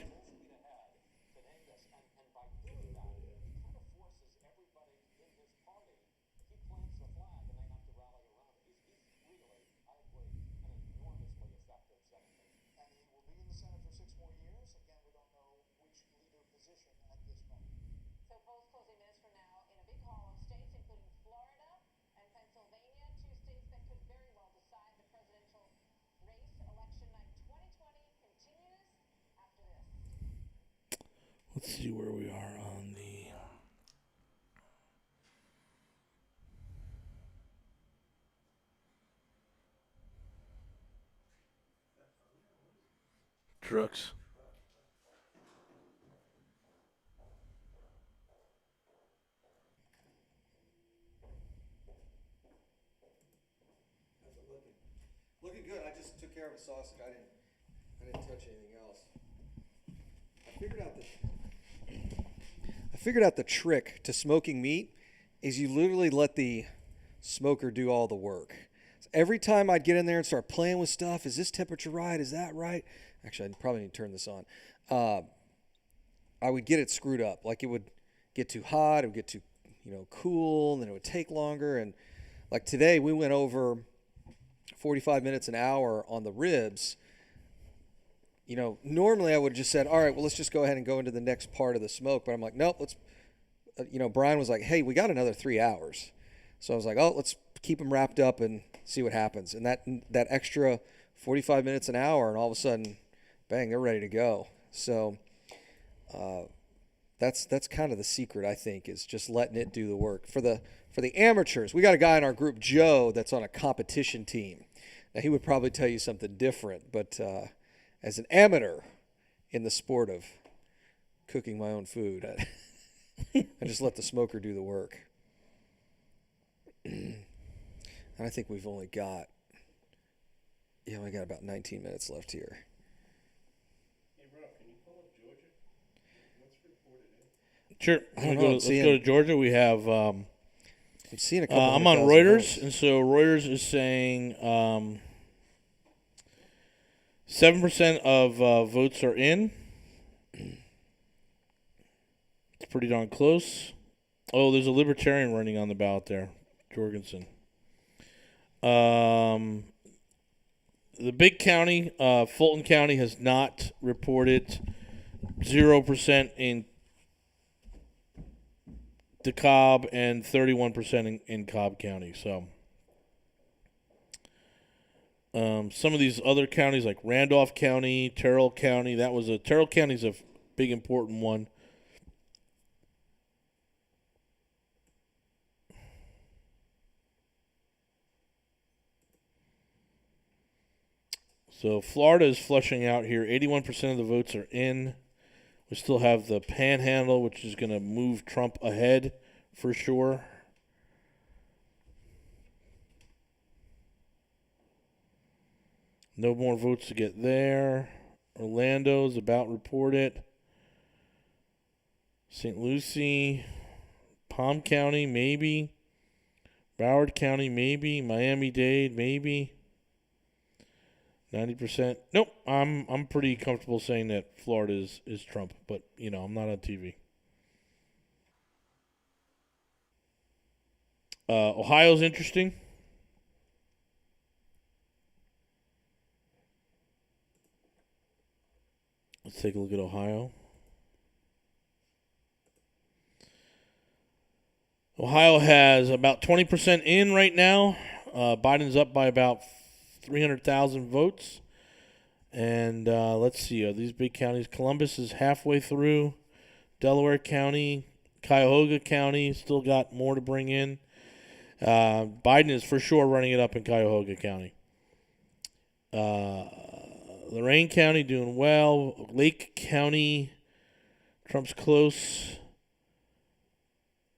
So polls closing minutes from now in a big haul of states, including Florida and Pennsylvania, two states that could very well decide the presidential race. Election night 2020 continues after this. Let's see where we are on the trucks. Looking good. I just took care of a sausage. I didn't touch anything else. I figured out the trick to smoking meat is you literally let the smoker do all the work. So every time I'd get in there and start playing with stuff, is this temperature right? Is that right? Actually, I probably need to turn this on. I would get it screwed up. Like it would get too hot, it would get too cool, and then it would take longer. And like today, we went over 45 minutes an hour on the ribs. Normally I would have just said, all right, well, let's just go ahead and go into the next part of the smoke. But I'm like, nope, let's, Brian was like, hey, we got another 3 hours. So I was like, oh, let's keep them wrapped up and see what happens. And that extra 45 minutes an hour, and all of a sudden, bang, they're ready to go. So that's kind of the secret, I think, is just letting it do the work. For the amateurs, we got a guy in our group, Joe, that's on a competition team. Now, he would probably tell you something different, but as an amateur in the sport of cooking my own food, I just let the smoker do the work. And I think we've only got, we got about 19 minutes left here. Hey, Rob, can you pull up Georgia? What's reported in? Sure. I don't know, Let's go to Georgia. We have. I'm seeing a couple. I'm on Reuters, and so Reuters is saying 7% of votes are in. It's pretty darn close. Oh, there's a libertarian running on the ballot there, Jorgensen. The big county, Fulton County, has not reported 0% in DeKalb and 31% in Cobb County. So some of these other counties like Randolph County, Terrell County, Terrell County's a big important one. So Florida is flushing out here. 81% of the votes are in. We still have the Panhandle, which is going to move Trump ahead for sure. No more votes to get there. Orlando's about reported. St. Lucie, Palm County, maybe. Broward County, maybe. Miami-Dade, maybe. 90%. Nope. I'm pretty comfortable saying that Florida is Trump, but I'm not on TV. Ohio's interesting. Let's take a look at Ohio. Ohio has about 20% in right now. Biden's up by about 300,000 votes. And let's see, these big counties. Columbus is halfway through. Delaware County, Cuyahoga County still got more to bring in. Biden is for sure running it up in Cuyahoga County. Lorain County doing well. Lake County, Trump's close.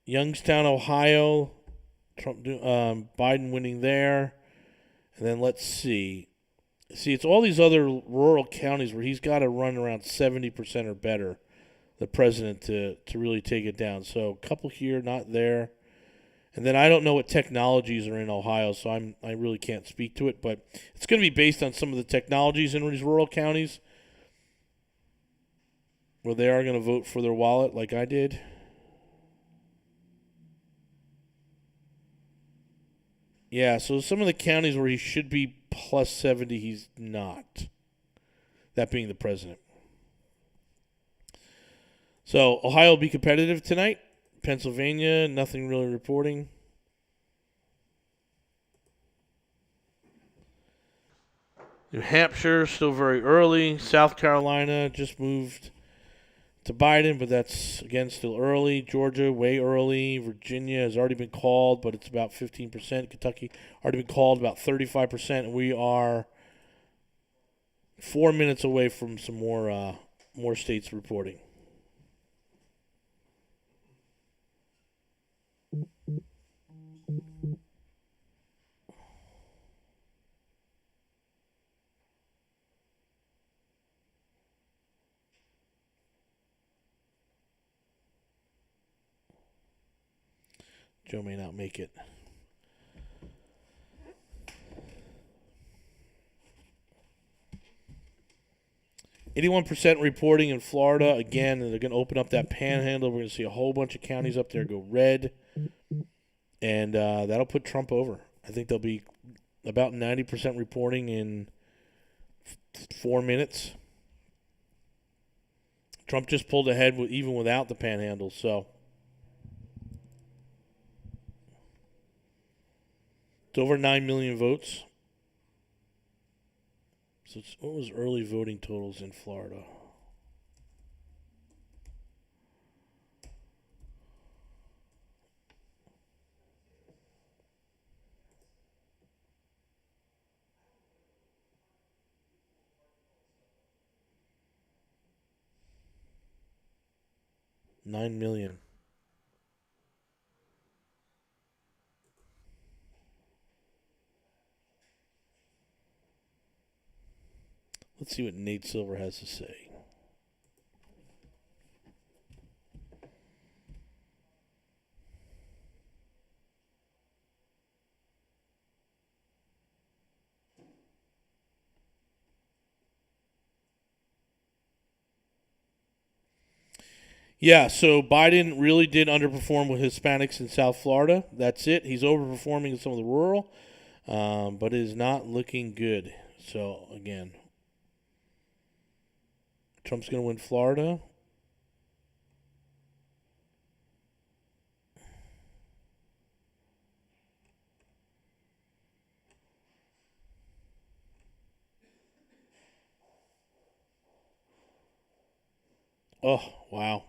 Youngstown, Ohio, Biden winning there. And then let's see. See, it's all these other rural counties where he's got to run around 70% or better, the president, to really take it down. So a couple here, not there. And then I don't know what technologies are in Ohio, so I really can't speak to it. But it's going to be based on some of the technologies in these rural counties where they are going to vote for their wallet like I did. Yeah, so some of the counties where he should be plus 70, he's not. That being the president. So Ohio will be competitive tonight. Pennsylvania, nothing really reporting. New Hampshire, still very early. South Carolina just moved to Biden, but that's, again, still early. Georgia, way early. Virginia has already been called, but it's about 15%. Kentucky, already been called, about 35%. And we are 4 minutes away from some more states reporting. Joe may not make it. %, reporting in Florida. Again, they're going to open up that panhandle. We're going to see a whole bunch of counties up there go red. And that'll put Trump over. I think there'll be about 90% reporting in 4 minutes. Trump just pulled ahead even without the panhandle, so it's over 9 million votes. So what was early voting totals in Florida? $9 million. Let's see what Nate Silver has to say. Yeah, so Biden really did underperform with Hispanics in South Florida. That's it. He's overperforming in some of the rural, but it is not looking good. So, again, Trump's going to win Florida. Oh, wow.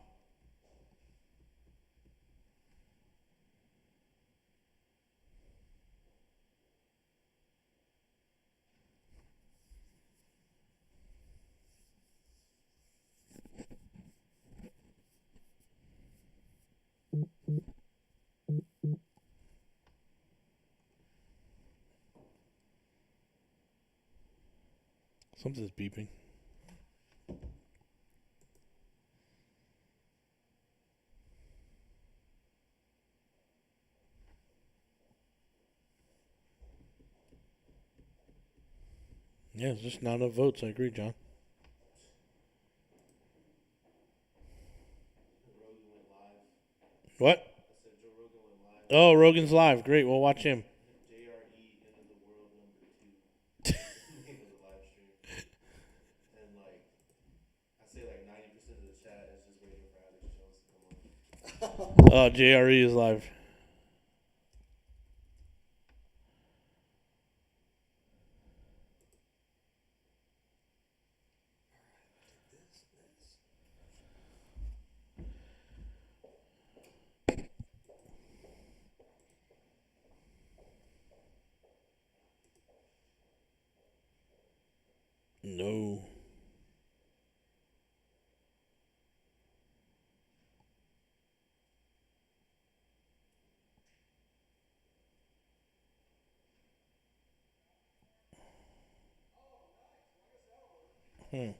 Something's beeping. Yeah, it's just not enough votes. I agree, John. Rogan went live. What? I said Joe Rogan went live. Oh, Rogan's live. Great. We'll watch him. JRE End of the World #2. Name of the live stream. And like, I say like 90% of the chat is just waiting for Alex Jones to come on. Oh, JRE is live. No. Hmm.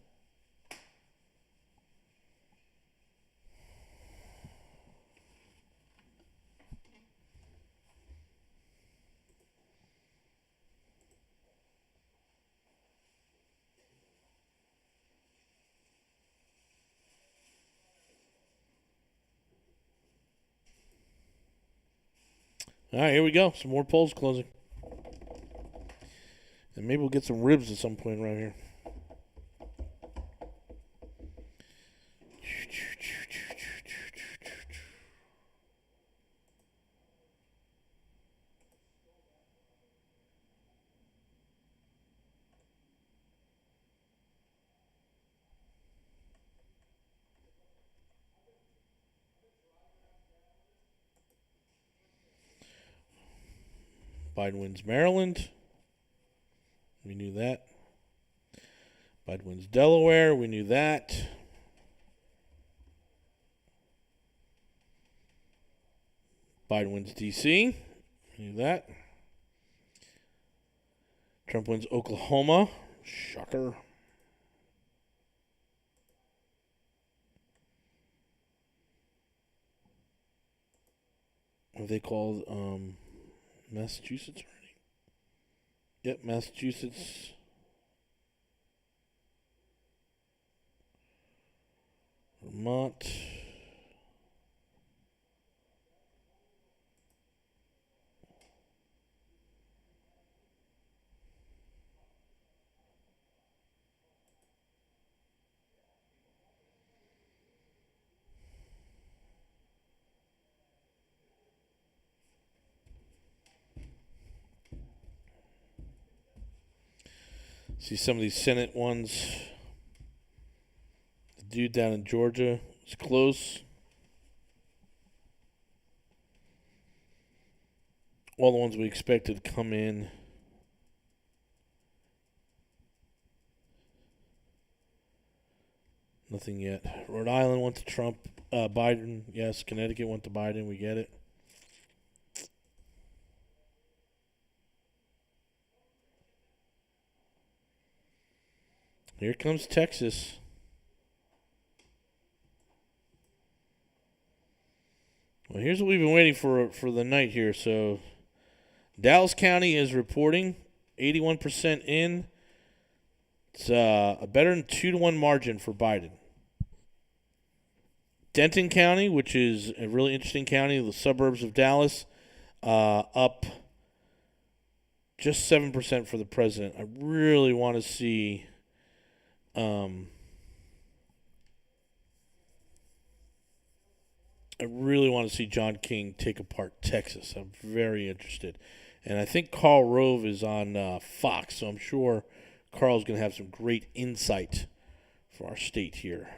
All right, here we go. Some more polls closing. And maybe we'll get some ribs at some point right here. Biden wins Maryland. We knew that. Biden wins Delaware. We knew that. Biden wins D.C. We knew that. Trump wins Oklahoma. Shocker. What they called Massachusetts already? Yep, Massachusetts. Vermont. See some of these Senate ones. The dude down in Georgia is close. All the ones we expected come in. Nothing yet. Rhode Island went to Trump. Biden, yes. Connecticut went to Biden. We get it. Here comes Texas. Well, here's what we've been waiting for the night here. So, Dallas County is reporting 81% in. It's a better than 2-1 margin for Biden. Denton County, which is a really interesting county, the suburbs of Dallas, up just 7% for the president. I really want to see. I really want to see John King take apart Texas. I'm very interested. And I think Karl Rove is on Fox, so I'm sure Carl's going to have some great insight for our state here.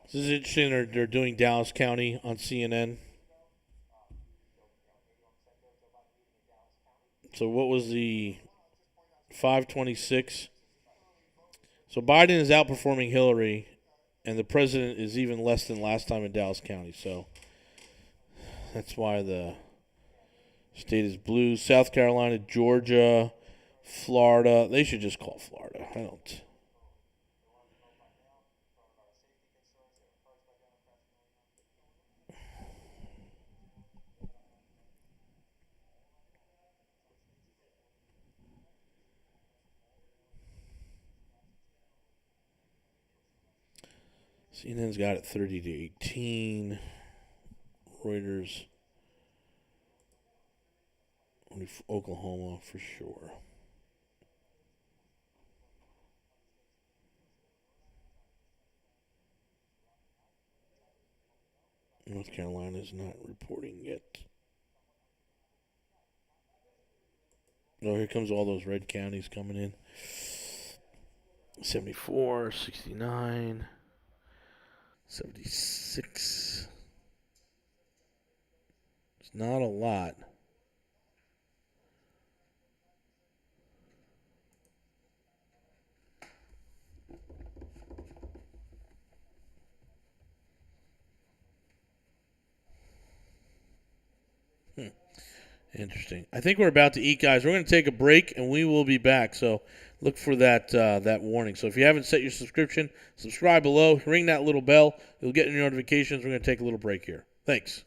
This is interesting. They're doing Dallas County on CNN. So what was the 526? So Biden is outperforming Hillary, and the president is even less than last time in Dallas County. So that's why the state is blue. South Carolina, Georgia, Florida. They should just call Florida. I don't. CNN's got it 30 to 18. Reuters, Oklahoma for sure. North Carolina is not reporting yet. Oh, here comes all those red counties coming in. 74, 69, 76. It's not a lot. Interesting. I think we're about to eat, guys. We're going to take a break, and we will be back. So look for that that warning. So if you haven't set your subscription, subscribe below. Ring that little bell. You'll get your notifications. We're going to take a little break here. Thanks.